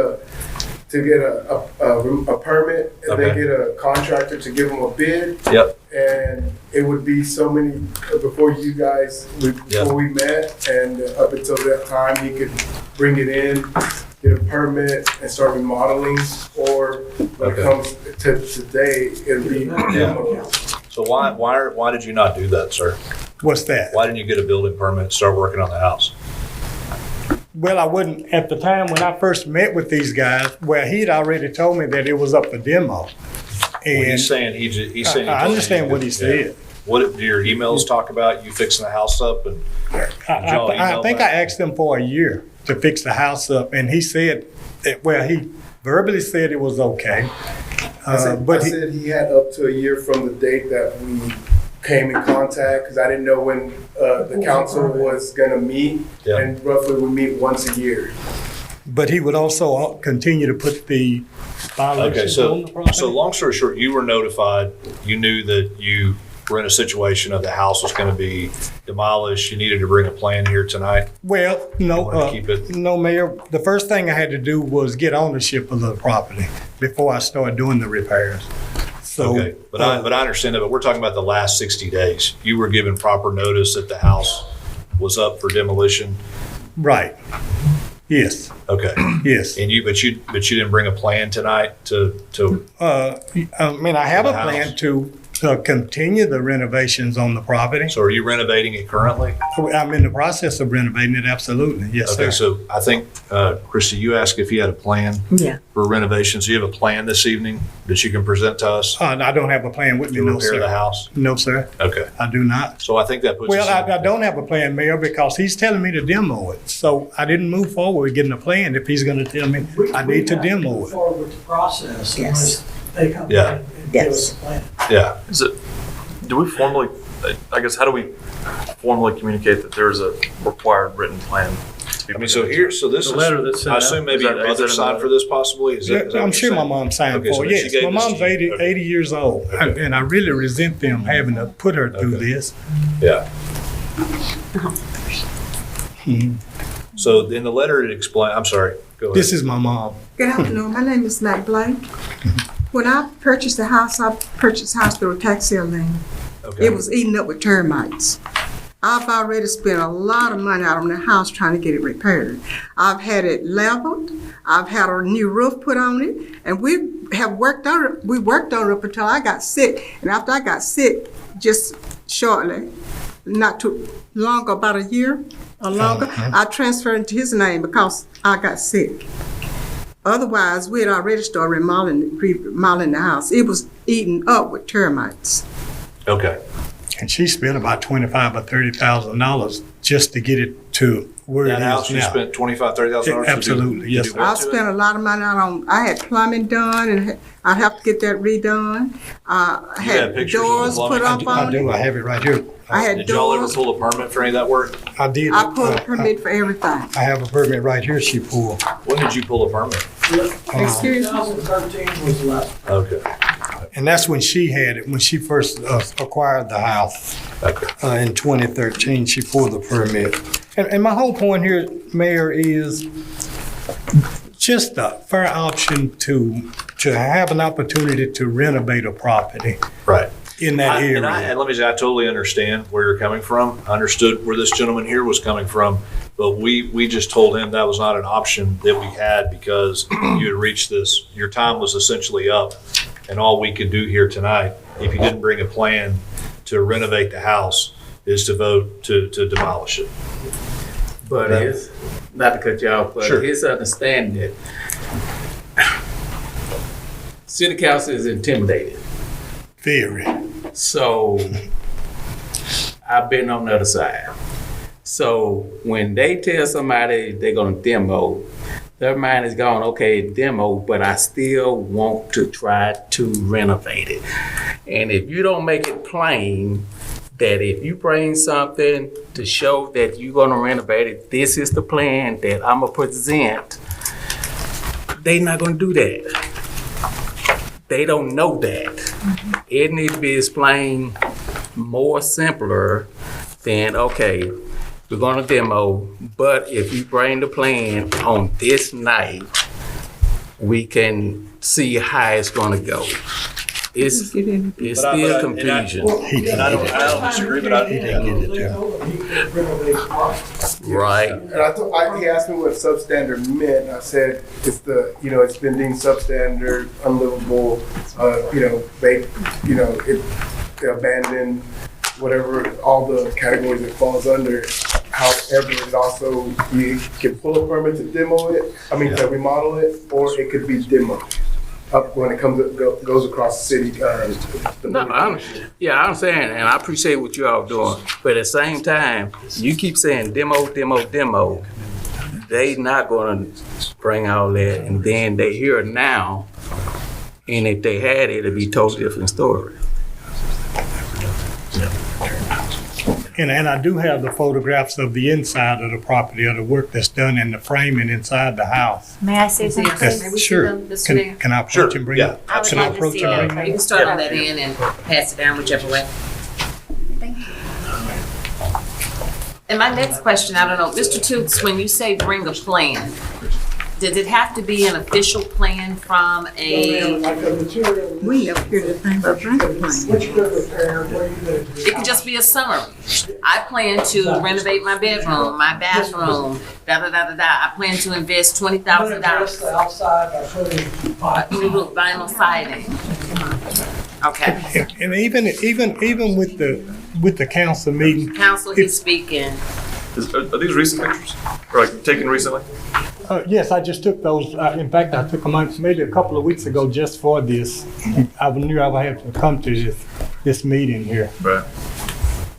[SPEAKER 11] to get a permit, and
[SPEAKER 1] Okay.
[SPEAKER 11] then get a contractor to give them a bid.
[SPEAKER 1] Yep.
[SPEAKER 11] And it would be so many, before you guys, before we met, and up until that time, he could bring it in, get a permit, and start remodeling, or when it comes to today, it'll be demo.
[SPEAKER 1] So why did you not do that, sir?
[SPEAKER 6] What's that?
[SPEAKER 1] Why didn't you get a building permit and start working on the house?
[SPEAKER 6] Well, I wouldn't, at the time when I first met with these guys, well, he'd already told me that it was up for demo.
[SPEAKER 1] Well, he's saying he's saying. he
[SPEAKER 6] I
[SPEAKER 1] told you
[SPEAKER 6] understand what he
[SPEAKER 1] yeah.
[SPEAKER 6] said.
[SPEAKER 1] What do your emails talk about? You fixing the house up and?
[SPEAKER 6] I think I asked him for a year to fix the house up, and he said, well, he verbally said it was okay.
[SPEAKER 11] I said he had up to a year from the date that we came in contact, because I didn't know when the council was gonna meet, and roughly we meet once a year.
[SPEAKER 6] But he would also continue to put the violations on the property.
[SPEAKER 1] So long story short, you were notified, you knew that you were in a situation of the house was gonna be demolished, you needed to bring a plan here tonight?
[SPEAKER 6] Well, no, Mayor. The first thing I had to do was get ownership of the property before I started doing the repairs. So,
[SPEAKER 1] okay, but I understand that, but we're talking about the last 60 days. You were given proper notice that the house was up for demolition?
[SPEAKER 6] Right. Yes.
[SPEAKER 1] Okay.
[SPEAKER 6] Yes.
[SPEAKER 1] And but you didn't bring a plan tonight to
[SPEAKER 6] I mean, I have a plan to continue the renovations on the property.
[SPEAKER 1] So are you renovating it currently?
[SPEAKER 6] I'm in the process of renovating it, absolutely. Yes,
[SPEAKER 1] Okay,
[SPEAKER 6] sir.
[SPEAKER 1] so I think, Christy, you asked if you had a plan for renovations. Do you have a plan this evening that you can present to us
[SPEAKER 6] I don't have a plan with me,
[SPEAKER 1] to
[SPEAKER 6] no,
[SPEAKER 1] repair
[SPEAKER 6] sir.
[SPEAKER 1] the house?
[SPEAKER 6] No, sir.
[SPEAKER 1] Okay.
[SPEAKER 6] I do not.
[SPEAKER 1] So I think that puts
[SPEAKER 6] Well,
[SPEAKER 1] us in-
[SPEAKER 6] I don't have a plan, Mayor, because he's telling me to demo it. So I didn't move forward with getting a plan if he's gonna tell me I need to demo it.
[SPEAKER 9] Forward with the process unless they come
[SPEAKER 1] Yeah.
[SPEAKER 9] in and give us a plan.
[SPEAKER 1] Yeah.
[SPEAKER 15] Do we formally, I guess, how do we formally communicate that there's a required written plan?
[SPEAKER 1] I mean, so this
[SPEAKER 2] The
[SPEAKER 1] is,
[SPEAKER 2] letter that's sent
[SPEAKER 1] I
[SPEAKER 2] out.
[SPEAKER 1] assume maybe
[SPEAKER 15] Is that-
[SPEAKER 1] your
[SPEAKER 15] is
[SPEAKER 1] mother
[SPEAKER 15] that in the
[SPEAKER 1] signed
[SPEAKER 15] letter?
[SPEAKER 1] for this possibly? Is that
[SPEAKER 6] Yeah,
[SPEAKER 1] what
[SPEAKER 6] I'm
[SPEAKER 1] you're
[SPEAKER 6] sure my
[SPEAKER 1] saying?
[SPEAKER 6] mom signed
[SPEAKER 1] Okay, so
[SPEAKER 6] for it.
[SPEAKER 1] she
[SPEAKER 6] Yes,
[SPEAKER 1] gave
[SPEAKER 6] my
[SPEAKER 1] this to
[SPEAKER 6] mom's
[SPEAKER 1] you.
[SPEAKER 6] 80,
[SPEAKER 1] Okay.
[SPEAKER 6] 80 years old, and I really resent them having to put her through this.
[SPEAKER 1] Yeah. So in the letter it explained, I'm sorry, go ahead.
[SPEAKER 6] This is my mom.
[SPEAKER 18] Good afternoon. My name is Matt Blake. When I purchased the house, I purchased the house through a tax sale lien.
[SPEAKER 1] Okay.
[SPEAKER 18] It was eaten up with termites. I've already spent a lot of money out on the house trying to get it repaired. I've had it leveled. I've had a new roof put on it, and we worked on it. We worked on it up until I got sick. And after I got sick, just shortly, not too long, about a year or longer, I transferred into his name because I got sick. Otherwise, we had already started remodeling the house. It was eaten up with termites.
[SPEAKER 1] Okay.
[SPEAKER 6] And she spent about $25,000 or $30,000 just to get it to where
[SPEAKER 1] That
[SPEAKER 6] it
[SPEAKER 1] house,
[SPEAKER 6] is
[SPEAKER 1] you
[SPEAKER 6] now.
[SPEAKER 1] spent $25,000, $30,000?
[SPEAKER 6] Absolutely, yes, sir.
[SPEAKER 18] I spent a lot of money out on, I had plumbing done, and I have to get that redone. I
[SPEAKER 1] You had
[SPEAKER 18] had
[SPEAKER 1] pictures of the
[SPEAKER 18] doors
[SPEAKER 1] plumbing?
[SPEAKER 18] put up
[SPEAKER 6] I
[SPEAKER 18] on
[SPEAKER 6] do,
[SPEAKER 18] it.
[SPEAKER 6] I have it right here.
[SPEAKER 18] I had
[SPEAKER 1] Did y'all ever
[SPEAKER 18] doors.
[SPEAKER 1] pull a permit for any of that work?
[SPEAKER 6] I did.
[SPEAKER 18] I pulled a permit for everything.
[SPEAKER 6] I have a permit right here she pulled.
[SPEAKER 1] When did you pull a permit?
[SPEAKER 18] Excuse me?
[SPEAKER 9] 2013 was the last.
[SPEAKER 1] Okay.
[SPEAKER 6] And that's when she had it, when she first acquired the house.
[SPEAKER 1] Okay.
[SPEAKER 6] In 2013, she pulled the permit. And my whole point here, Mayor, is just a fair option to have an opportunity to renovate a property
[SPEAKER 1] Right.
[SPEAKER 6] in that area.
[SPEAKER 1] And let me say, I totally understand where you're coming from. I understood where this gentleman here was coming from, but we just told him that was not an option that we had because you had reached this, your time was essentially up. And all we could do here tonight, if you didn't bring a plan to renovate the house, is to vote to demolish it.
[SPEAKER 14] But his, not to cut you off, but
[SPEAKER 1] Sure.
[SPEAKER 14] his understanding that city council is intimidated.
[SPEAKER 6] Very.
[SPEAKER 14] So I've been on the other side. So when they tell somebody they're gonna demo, their mind is going, okay, demo, but I still want to try to renovate it. And if you don't make it plain that if you bring something to show that you're gonna renovate it, this is the plan that I'm gonna present, they not gonna do that. They don't know that. It needs to be explained more simpler than, okay, we're gonna demo, but if you bring the plan on this night, we can see how it's gonna go. It's still confusion.
[SPEAKER 1] And I don't disagree, but I
[SPEAKER 14] Right.
[SPEAKER 11] And he asked me what substandard meant. I said it's it's been deemed substandard, unlivable, abandoned, whatever, all the categories it falls under. However, it also, you can pull a permit to to remodel it, or it could be demoed up when it goes across the city.
[SPEAKER 14] I understand, and I appreciate what you all doing. But at the same time, you keep saying demo. They not gonna bring all that, and then they hear it now. And if they had it, it'd be a totally different story.
[SPEAKER 6] And I do have the photographs of the inside of the property, of the work that's done in the framing inside the house.
[SPEAKER 3] May I say something?
[SPEAKER 6] Yes, sure. Can I approach and bring it?
[SPEAKER 3] I would
[SPEAKER 6] Can I
[SPEAKER 3] love to
[SPEAKER 6] approach
[SPEAKER 3] see
[SPEAKER 6] and
[SPEAKER 3] it.
[SPEAKER 6] bring
[SPEAKER 12] You can start on that end and pass it down whichever way.
[SPEAKER 3] Thank you.
[SPEAKER 12] And my next question, I don't know, Mr. Toots, when you say bring a plan, does it have to be an official plan from a?
[SPEAKER 18] We never heard the thing about bring a plan.
[SPEAKER 12] It could just be a summary. I plan to renovate my bedroom, my bathroom, I plan to invest $20,000. New vinyl siding. Okay.
[SPEAKER 6] And even with the council meeting.
[SPEAKER 12] Council, he's speaking.
[SPEAKER 15] Are these recent pictures? Or like taken recently?
[SPEAKER 6] Yes, I just took those. In fact, I took them out maybe a couple of weeks ago just for this. I knew I would have to come to this meeting here.
[SPEAKER 15] Right.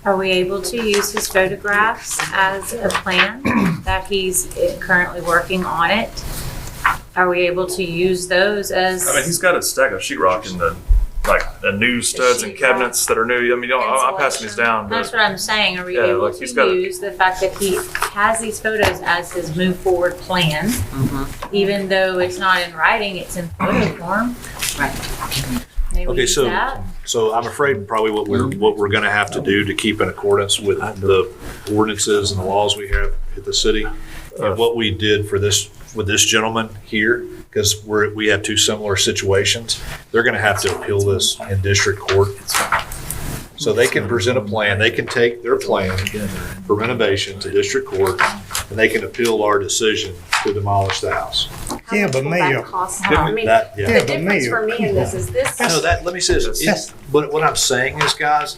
[SPEAKER 3] Are we able to use his photographs as a plan that he's currently working on it? Are we able to use those as?
[SPEAKER 15] I mean, he's got a stack of sheetrock in the new studs and cabinets that are new. I mean, I'm passing these down.
[SPEAKER 3] That's what I'm saying. Are we
[SPEAKER 15] Yeah,
[SPEAKER 3] able
[SPEAKER 15] like
[SPEAKER 3] to
[SPEAKER 15] he's got
[SPEAKER 3] use the fact that he has these photos as his move forward plan, even though it's not in writing, it's in photo form?
[SPEAKER 12] Right.
[SPEAKER 3] May we
[SPEAKER 1] Okay,
[SPEAKER 3] use that?
[SPEAKER 1] so I'm afraid probably what we're going to have to do to keep in accordance with the ordinances and the laws we have at the city, and what we did with this gentleman here, because we have two similar situations, they're going to have to appeal this in district court. So they can present a plan, they can take their plan for renovation to district court, and they can appeal our decision to demolish the house.
[SPEAKER 6] Yeah, but Mayor.
[SPEAKER 7] The difference for me in this is this.
[SPEAKER 1] No, let me say this. But what I'm saying is, guys,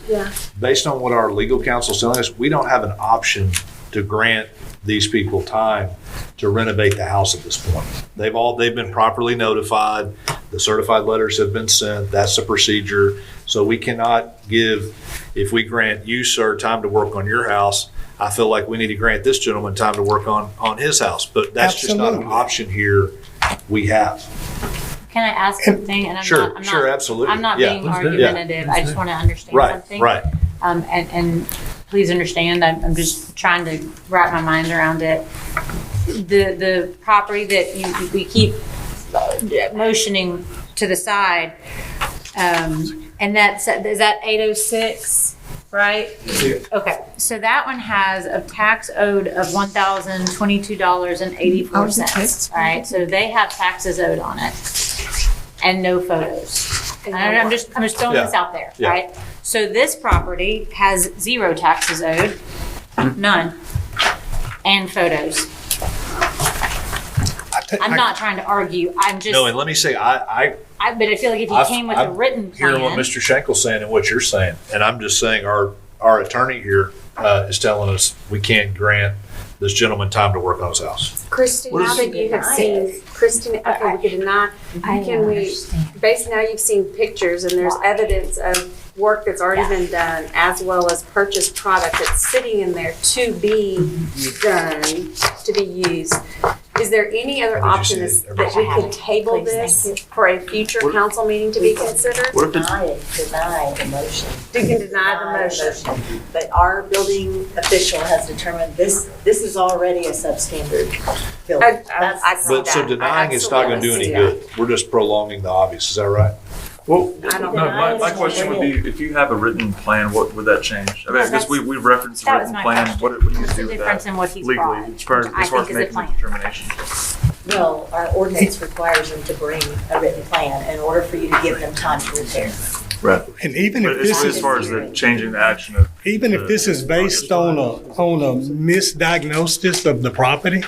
[SPEAKER 1] based on what our legal counsel is telling us, we don't have an option to grant these people time to renovate the house at this point. They've been properly notified. The certified letters have been sent. That's the procedure. So we cannot if we grant you, sir, time to work on your house, I feel like we need to grant this gentleman time to work on his house. But that's just not an option here we have.
[SPEAKER 3] Can I ask something? And
[SPEAKER 1] Sure, absolutely.
[SPEAKER 3] I'm not
[SPEAKER 1] Yeah.
[SPEAKER 3] being argumentative. I just want to understand something.
[SPEAKER 1] Right.
[SPEAKER 3] And please understand, I'm just trying to wrap my mind around it. The property that we keep motioning to the side, and is that 806, right?
[SPEAKER 15] Yeah.
[SPEAKER 3] Okay, so that one has a tax owed of $1,022.84, right? So they have taxes owed on it and no photos. And I'm just throwing this out there, right? So this property has 0 taxes owed, none, and photos. I'm not trying to argue. I'm just.
[SPEAKER 1] No, and let me say, but I
[SPEAKER 3] feel like if you came with a written plan.
[SPEAKER 1] Hearing what Mr. Schenkel's saying and what you're saying, and I'm just saying our attorney here is telling us we can't grant this gentleman time to work on his house.
[SPEAKER 7] Christine, now that you have seen, Christine, okay, we could deny, based now you've seen pictures and there's evidence of work that's already been done, as well as purchased product that's sitting in there to be done, to be used. Is there any other option that we could table this for a future council meeting to be considered?
[SPEAKER 13] Deny the motion.
[SPEAKER 7] You can deny the motion.
[SPEAKER 13] But our building official has determined this is already a substandard building.
[SPEAKER 1] So denying it's not going to do any good. We're just prolonging the obvious. Is that right?
[SPEAKER 15] Well, my question would be, if you have a written plan, what would that change? I mean, I guess we referenced the written plan. What do you do with that
[SPEAKER 3] difference in what he's
[SPEAKER 15] legally
[SPEAKER 3] brought,
[SPEAKER 15] as far as
[SPEAKER 3] I think
[SPEAKER 15] making the determination?
[SPEAKER 13] Well, our ordinance requires them to bring a written plan in order for you to give them time to repair.
[SPEAKER 15] Right.
[SPEAKER 6] And even if this
[SPEAKER 15] as
[SPEAKER 6] is,
[SPEAKER 15] far as the changing the action of.
[SPEAKER 6] even if this is based on a misdiagnosis of the property,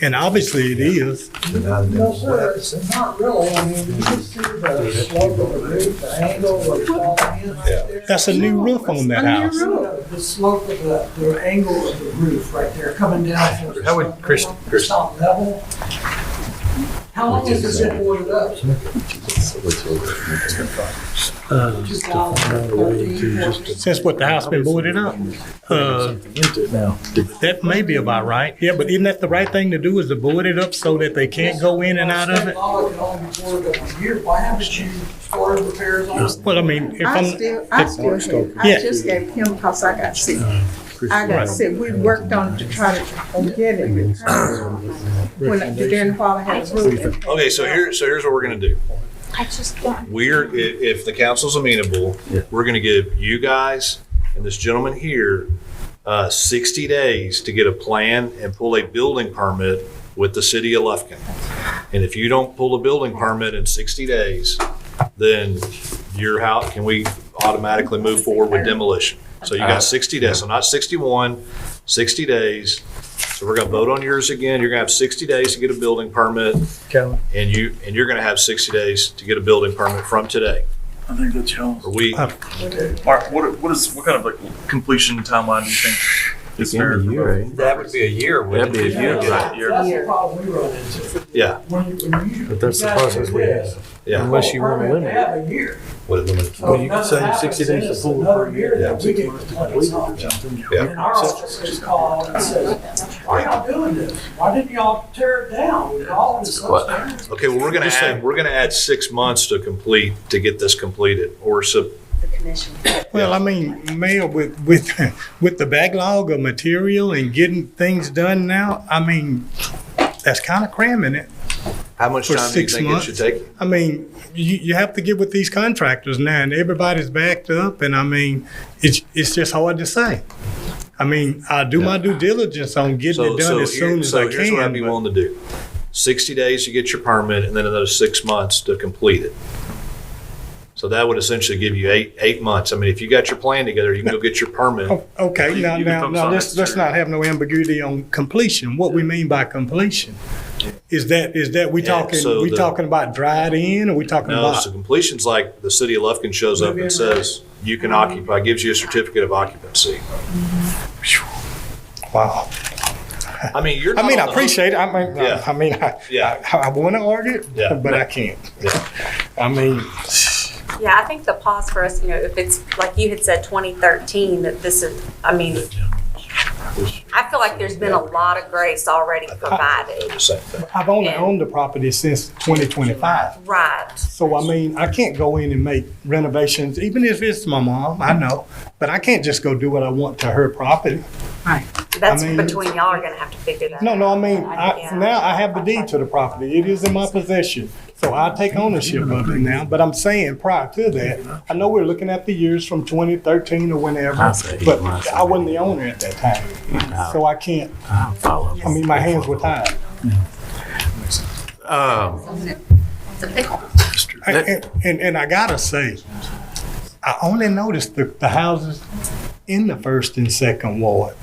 [SPEAKER 6] and obviously it is.
[SPEAKER 9] No, sir, it's not really. I mean, you can see the slope of the roof, the angle where it's falling in right there.
[SPEAKER 6] That's a new roof on that house.
[SPEAKER 9] The slope of the angle of the roof right there coming down. from
[SPEAKER 2] How would Chris-
[SPEAKER 9] top level. How long has this been boarded up? 2013.
[SPEAKER 6] Since what, the house been boarded up? That may be about right. Yeah, but isn't that the right thing to do, is to board it up so that they can't go in and out of it?
[SPEAKER 9] Law can only be boarded up a year. Why haven't you started repairs on it?
[SPEAKER 6] Well, I mean, if
[SPEAKER 18] I
[SPEAKER 6] I'm.
[SPEAKER 18] still,
[SPEAKER 6] Yeah.
[SPEAKER 18] I just gave him because I got sick. I got sick. We worked on it to try to get it returned. During while I had a roof.
[SPEAKER 1] Okay, so here's what we're gonna do.
[SPEAKER 3] I just
[SPEAKER 1] If the council's amenable, we're gonna give you guys and this gentleman here 60 days to get a plan and pull a building permit with the city of Lufkin. And if you don't pull a building permit in 60 days, then your house, can we automatically move forward with demolition? So you got 60 days, so not 61, 60 days. So we're gonna vote on yours again. You're gonna have 60 days to get a building permit. And you're gonna have 60 days to get a building permit from today.
[SPEAKER 15] I think that's y'all.
[SPEAKER 1] Are we?
[SPEAKER 15] Mark, what kind of like completion timeline do you think is fair?
[SPEAKER 10] That would be a year.
[SPEAKER 14] That'd be a year.
[SPEAKER 15] Right, year.
[SPEAKER 9] That's the problem we run into.
[SPEAKER 1] Yeah.
[SPEAKER 9] But
[SPEAKER 2] that's the process we have.
[SPEAKER 1] Yeah.
[SPEAKER 2] Unless you want to limit it.
[SPEAKER 9] Have a year.
[SPEAKER 1] What it limits?
[SPEAKER 9] So you can say 60 days to pull. Another year that we get to complete something.
[SPEAKER 1] Yeah.
[SPEAKER 9] And our office is called and says, why y'all doing this? Why didn't y'all tear it down? We all this substandard.
[SPEAKER 1] Okay, well, we're gonna add 6 months to get this completed, or
[SPEAKER 13] The commission.
[SPEAKER 6] Well, I mean, Mayor, with the backlog of material and getting things done now, I mean, that's kind of cramming it.
[SPEAKER 1] how much
[SPEAKER 6] For
[SPEAKER 1] time do you
[SPEAKER 6] 6
[SPEAKER 1] think it
[SPEAKER 6] months?
[SPEAKER 1] should take?
[SPEAKER 6] I mean, you have to get with these contractors now, and everybody's backed up, and I mean, it's just hard to say. I mean, I do my due diligence on getting it done as soon as I
[SPEAKER 1] Here's what I'd be
[SPEAKER 6] can.
[SPEAKER 1] willing to do. 60 days to get your permit, and then another 6 months to complete it. So that would essentially give you eight months. I mean, if you got your plan together, you can go get your permit.
[SPEAKER 6] Okay, now,
[SPEAKER 15] You can focus on
[SPEAKER 6] let's
[SPEAKER 15] next
[SPEAKER 6] not have no ambiguity on completion. What we mean by completion. Is that we talking about dried in, or we talking
[SPEAKER 1] No,
[SPEAKER 6] about?
[SPEAKER 1] so completion's like the city of Lufkin shows up and says, you can occupy, gives you a certificate of occupancy.
[SPEAKER 6] Wow.
[SPEAKER 1] I mean, you're
[SPEAKER 6] I
[SPEAKER 1] not
[SPEAKER 6] mean,
[SPEAKER 1] on
[SPEAKER 6] I
[SPEAKER 1] the
[SPEAKER 6] appreciate it.
[SPEAKER 1] hook.
[SPEAKER 6] I mean, I want to argue it,
[SPEAKER 1] Yeah.
[SPEAKER 6] but I can't.
[SPEAKER 1] Yeah.
[SPEAKER 6] I mean,
[SPEAKER 7] Yeah, I think the pause for us, if it's, like you had said, 2013, that this is, I mean, I feel like there's been a lot of grace already provided.
[SPEAKER 6] I've only owned the property since 2025.
[SPEAKER 7] Right.
[SPEAKER 6] So, I mean, I can't go in and make renovations, even if it's my mom, I know. But I can't just go do what I want to her property.
[SPEAKER 7] Right. That's
[SPEAKER 6] I mean-
[SPEAKER 7] between y'all are gonna have to figure that out.
[SPEAKER 6] No, I mean,
[SPEAKER 7] Yeah.
[SPEAKER 6] now I have the deed to the property. It is in my possession. So I take ownership of it now. But I'm saying prior to that, I know we're looking at the years from 2013 or whenever, but I wasn't the owner at that time. So I can't, I mean, my hands were tied.
[SPEAKER 7] It's a pickle.
[SPEAKER 6] And I gotta say, I only noticed the houses in the first and second ward.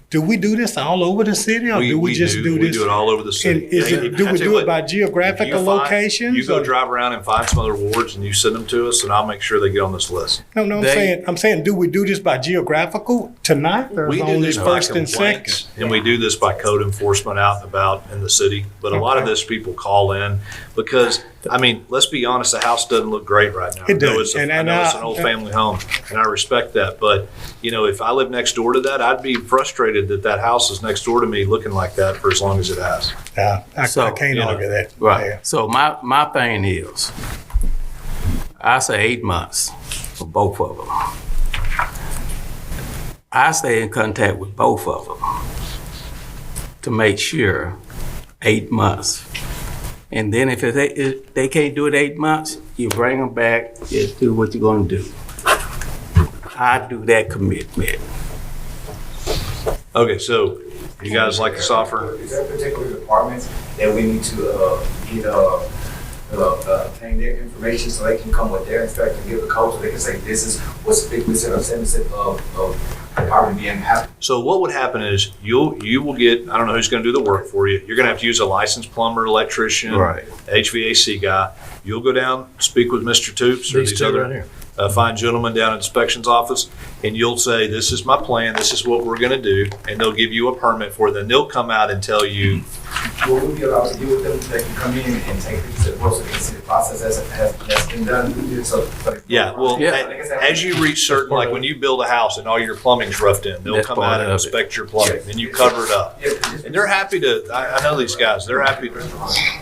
[SPEAKER 6] Do we do this all over the city, or do we just do this?
[SPEAKER 1] We do it all over the city.
[SPEAKER 6] And do we do it by geographical locations?
[SPEAKER 1] You go
[SPEAKER 6] or-
[SPEAKER 1] drive around and find some other wards and you send them to us, and I'll make sure they get on this list.
[SPEAKER 6] No, I'm saying, do we do this by geographical tonight, or
[SPEAKER 1] We do
[SPEAKER 6] on
[SPEAKER 1] this
[SPEAKER 6] this
[SPEAKER 1] by
[SPEAKER 6] first and second?
[SPEAKER 1] complaints, and we do this by code enforcement out and about in the city. But a lot of this people call in because, I mean, let's be honest, the house doesn't look great right now.
[SPEAKER 6] It
[SPEAKER 1] I know
[SPEAKER 6] does.
[SPEAKER 1] it's I know it's an old family home, and I respect that. But, if I lived next door to that, I'd be frustrated that house is next door to me looking like that for as long as it has.
[SPEAKER 6] Yeah, I
[SPEAKER 14] So,
[SPEAKER 6] can't argue that.
[SPEAKER 14] Right.
[SPEAKER 6] Yeah.
[SPEAKER 14] So my thing is, I say 8 months for both of them. I stay in contact with both of them to make sure 8 months. And then if they can't do it 8 months, you bring them back, you do what you're gonna do. I do that commitment.
[SPEAKER 1] Okay, so You guys like this offer?
[SPEAKER 19] Is there particular departments that we need to get obtain their information so they can come with their inspector and give the code so they can say this is what's 50% or 70% of department being happy?
[SPEAKER 1] So what would happen is you will get, I don't know who's going to do the work for you. You're going to have to use a licensed plumber, electrician,
[SPEAKER 10] Right.
[SPEAKER 1] HVAC guy. You'll go down, speak with Mr. Toops or
[SPEAKER 2] These
[SPEAKER 1] these
[SPEAKER 2] two
[SPEAKER 1] other
[SPEAKER 2] right here.
[SPEAKER 1] fine gentlemen down in inspection's office, and you'll say, this is my plan, this is what we're going to do, and they'll give you a permit for it. Then they'll come out and tell you,
[SPEAKER 19] Will we be allowed to deal with them? They can come in and take it to the post and see the process has been done?
[SPEAKER 1] yeah, well, as you reach certain, like when you build a house and all your plumbing's roughed in, they'll
[SPEAKER 10] That's
[SPEAKER 1] come
[SPEAKER 10] part
[SPEAKER 1] out and
[SPEAKER 10] of it.
[SPEAKER 1] inspect your plumbing, then you cover it up. And they're happy to, I know these guys, they're happy,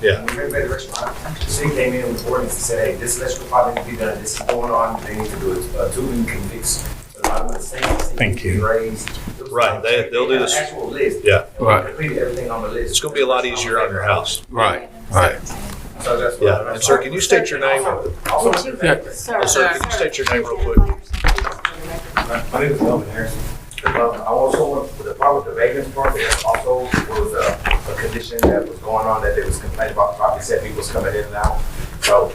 [SPEAKER 1] yeah.
[SPEAKER 19] When we made the restaurant, the city came in with ordinance and said, hey, this electrical project needs to be done, this is going on, they need to do it, tubing can fix. A lot of the same.
[SPEAKER 6] Thank you.
[SPEAKER 1] Right, they'll do this.
[SPEAKER 19] Actual list.
[SPEAKER 1] Yeah.
[SPEAKER 10] Right.
[SPEAKER 19] Completed everything on the list.
[SPEAKER 1] It's going to be a lot easier on your house.
[SPEAKER 10] Right, right.
[SPEAKER 19] So that's what.
[SPEAKER 1] Yeah, and sir, can you state your name?
[SPEAKER 19] Also,
[SPEAKER 1] Sir, can you state your name real quick?
[SPEAKER 19] my name is Melvin Harrison. I also want the part with the vagrants part, there also was a condition that was going on that they was complaining about the property, said people was coming in and out. So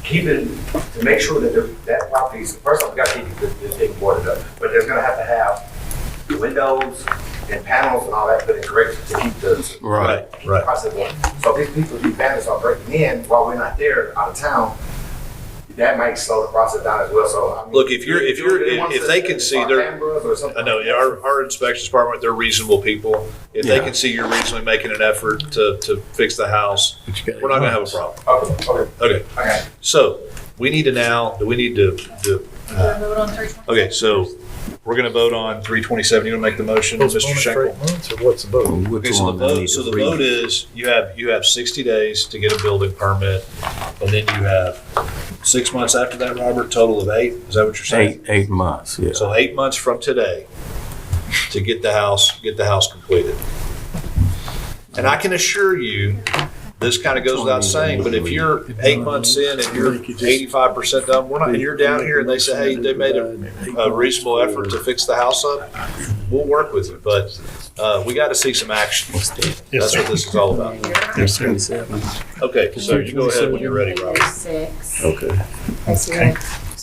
[SPEAKER 19] keeping, to make sure that that property, first off, we gotta keep the thing boarded up, but they're gonna have to have windows and panels and all that put in correct to keep the
[SPEAKER 10] Right.
[SPEAKER 19] process going. So if these people, these bandits are breaking in while we're not there, out of town, that might slow the process down as well. So I mean,
[SPEAKER 1] Look, if they can see, I know our inspections department, they're reasonable people. If they can see you're reasonably making an effort to fix the house, we're not gonna have a problem. Okay. So we need to now, do we need to,
[SPEAKER 16] Vote on 320.
[SPEAKER 1] okay, so we're gonna vote on 327. You wanna make the motion, Mr. Schenkel?
[SPEAKER 2] Or what's the vote?
[SPEAKER 1] Okay, so the vote is, you have 60 days to get a building permit, and then you have 6 months after that, Robert, total of 8, is that what you're saying?
[SPEAKER 10] 8 months, yeah.
[SPEAKER 1] So 8 months from today to get the house completed. And I can assure you, this kind of goes without saying, but if you're 8 months in and you're 85% done, and you're down here and they say, hey, they made a reasonable effort to fix the house up, we'll work with you, but we got to see some action. That's what this is all about. Okay, so you go ahead when you're ready, Robert.
[SPEAKER 3] 6.
[SPEAKER 10] Okay.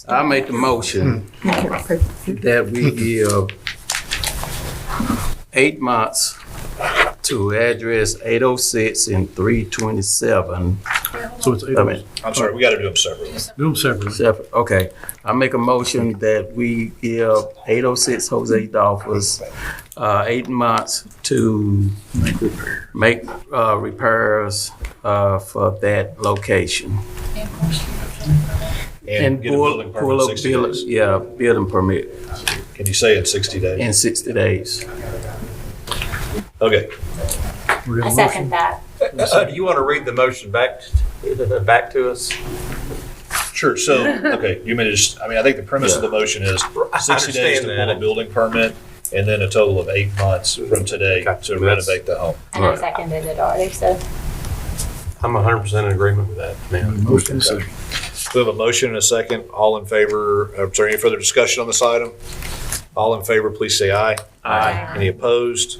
[SPEAKER 10] I make the motion that we give 8 months to address 806 and 327.
[SPEAKER 2] So it's 8.
[SPEAKER 1] I'm sorry, we got to do them separately.
[SPEAKER 2] Do them separately.
[SPEAKER 10] Separate, okay. I make a motion that we give 806 Jose Dolphus 8 months to make repairs for that location.
[SPEAKER 1] And get a building permit in 60 days.
[SPEAKER 10] Yeah, building permit
[SPEAKER 1] Can you say in 60 days?
[SPEAKER 10] in 60 days.
[SPEAKER 1] Okay.
[SPEAKER 3] I second that.
[SPEAKER 10] Do you want to read the motion back to us?
[SPEAKER 1] Sure, so, okay, you may just, I think the premise of the motion is 60 days to pull a building permit, and then a total of 8 months from today to renovate the home.
[SPEAKER 3] And I seconded it already, so.
[SPEAKER 10] I'm 100% in agreement with that, man.
[SPEAKER 2] Motion is second.
[SPEAKER 1] We have a motion and a second. All in favor, any further discussion on this item? All in favor, please say aye.
[SPEAKER 10] Aye.
[SPEAKER 1] Any opposed?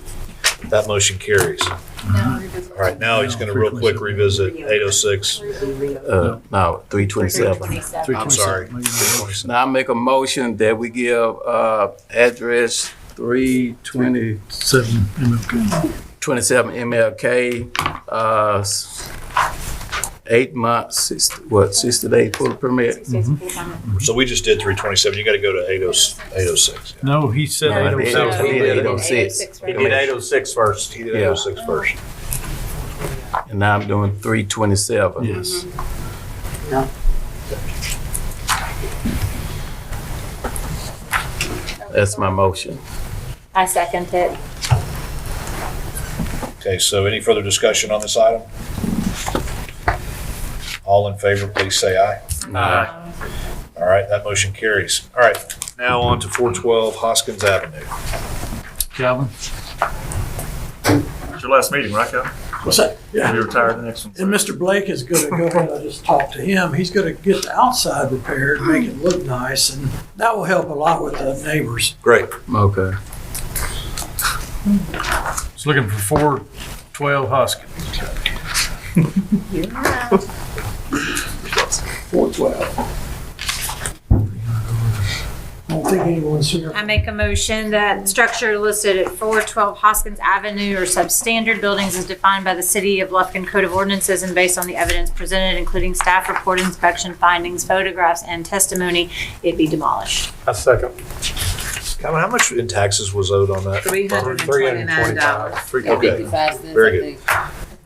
[SPEAKER 1] That motion carries.
[SPEAKER 16] Now revisit.
[SPEAKER 1] All right, now he's going to real quick revisit 806.
[SPEAKER 10] No, 327.
[SPEAKER 1] I'm sorry.
[SPEAKER 10] Now I make a motion that we give address 327 MLK, 8 months, 60 days full permit.
[SPEAKER 1] So we just did 327. You got to go to 806.
[SPEAKER 2] No, he said 806.
[SPEAKER 10] He did 806.
[SPEAKER 1] He did 806 first. He did 806 first.
[SPEAKER 10] And now I'm doing 327.
[SPEAKER 2] Yes.
[SPEAKER 10] That's my motion.
[SPEAKER 3] I second it.
[SPEAKER 1] Okay, so any further discussion on this item? All in favor, please say aye.
[SPEAKER 10] Aye.
[SPEAKER 1] All right, that motion carries. All right, now on to 412 Hoskins Avenue.
[SPEAKER 2] Calvin?
[SPEAKER 15] It's your last meeting, right, Kevin?
[SPEAKER 9] What's that? Yeah.
[SPEAKER 15] You're retired the next one.
[SPEAKER 9] And Mr. Blake is going to go ahead, I just talked to him, he's going to get the outside repaired, make it look nice, and that will help a lot with the neighbors.
[SPEAKER 1] Great.
[SPEAKER 10] Okay.
[SPEAKER 2] It's looking for 412 Huskin.
[SPEAKER 17] 412.
[SPEAKER 9] I don't think anyone's here.
[SPEAKER 3] I make a motion that structure listed at 412 Hoskins Avenue or substandard buildings as defined by the City of Lufkin Code of Ordinances and based on the evidence presented, including staff report, inspection findings, photographs, and testimony, it be demolished.
[SPEAKER 6] I second.
[SPEAKER 1] Kevin, how much in taxes was owed on that?
[SPEAKER 12] $329.
[SPEAKER 1] Okay, very good.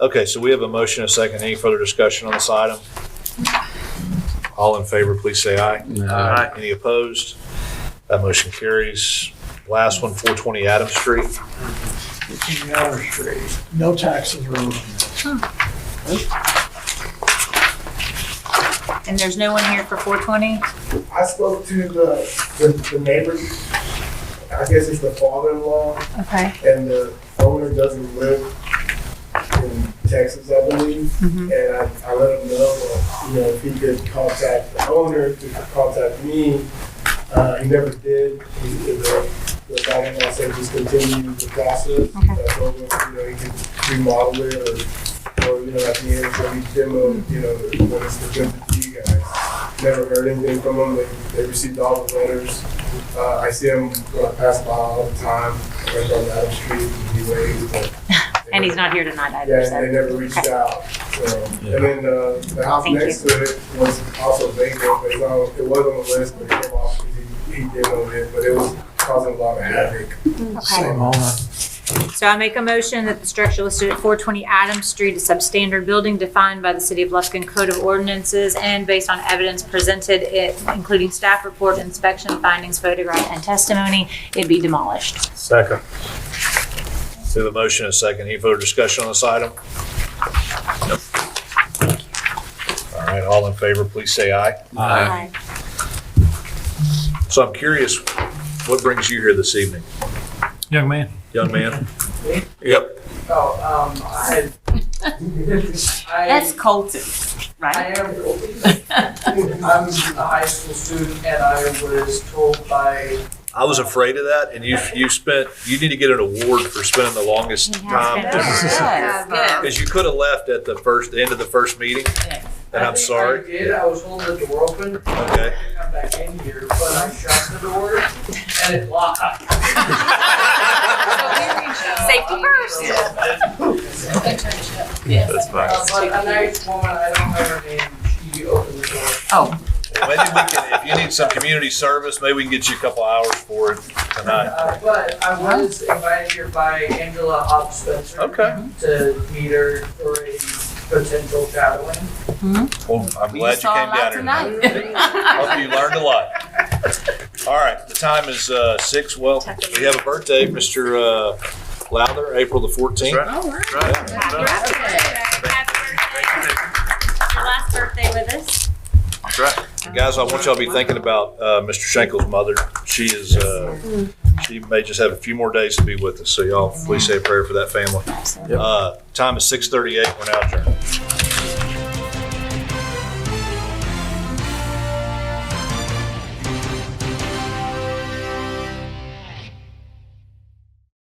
[SPEAKER 1] Okay, so we have a motion, a second. Any further discussion on this item? All in favor, please say aye.
[SPEAKER 15] Aye.
[SPEAKER 1] Any opposed? That motion carries. Last one, 420 Adams Street.
[SPEAKER 9] 15 Adams Street. No taxes are owed on that.
[SPEAKER 3] And there's no one here for 420?
[SPEAKER 11] I spoke to the neighbor, I guess it's the father-in-law,
[SPEAKER 3] Okay.
[SPEAKER 11] and the owner doesn't live in Texas, I believe. And I let him know, if he could contact the owner, to contact me. He never did. The father-in-law said just continue the process. I told him, he could remodel it or at the end, so he demoed, when it's presented to you guys. Never heard anything from them. They received all the letters. I see them when I pass by all the time. I went on Adams Street and he waves.
[SPEAKER 3] And he's not here tonight either.
[SPEAKER 11] Yeah,
[SPEAKER 3] so.
[SPEAKER 11] and they never reached out. So, and then the house
[SPEAKER 3] Thank
[SPEAKER 11] next to it was also vacant, but it was on the list, but it came off because he demoed it, but it was causing a lot of havoc.
[SPEAKER 9] Same owner.
[SPEAKER 3] So I make a motion that the structure listed at 420 Adams Street, a substandard building defined by the City of Lufkin Code of Ordinances and based on evidence presented, including staff report, inspection findings, photograph, and testimony, it be demolished.
[SPEAKER 6] Second.
[SPEAKER 1] So we have a motion, a second. Any further discussion on this item? Nope. All right, all in favor, please say aye.
[SPEAKER 3] Aye.
[SPEAKER 1] So I'm curious, what brings you here this evening?
[SPEAKER 2] Young man.
[SPEAKER 1] Young man? Yep.
[SPEAKER 12] That's Colton, right?
[SPEAKER 20] I am Colton. I'm a high school student and I was told by
[SPEAKER 1] I was afraid of that, and you need to get an award for spending the longest time. Because you could have left at the end of the first meeting, and I'm sorry.
[SPEAKER 20] I did. I was holding the door open.
[SPEAKER 1] Okay.
[SPEAKER 20] I didn't come back in here, but I shut the door and it locked.
[SPEAKER 12] Safety first.
[SPEAKER 15] Yeah, that's fine.
[SPEAKER 20] But a nice woman, I don't know her name, she opened the door.
[SPEAKER 12] Oh.
[SPEAKER 1] Maybe we can, if you need some community service, maybe we can get you a couple hours for it tonight.
[SPEAKER 20] But I was invited here by Angela Hobbs Spencer. To meet her for a potential shadowing.
[SPEAKER 1] Well, I'm glad you came down here. Hope you learned a lot. All right, the time is 6. Well, we have a birthday, Mr. Lowther, April the 14th.
[SPEAKER 3] All right. Happy birthday. Your last birthday with us.
[SPEAKER 1] That's right. Guys, I want y'all to be thinking about Mr. Schenkel's mother. She is, she may just have a few more days to be with us, so y'all please say a prayer for that family. Time is 6:38. We're now adjourned.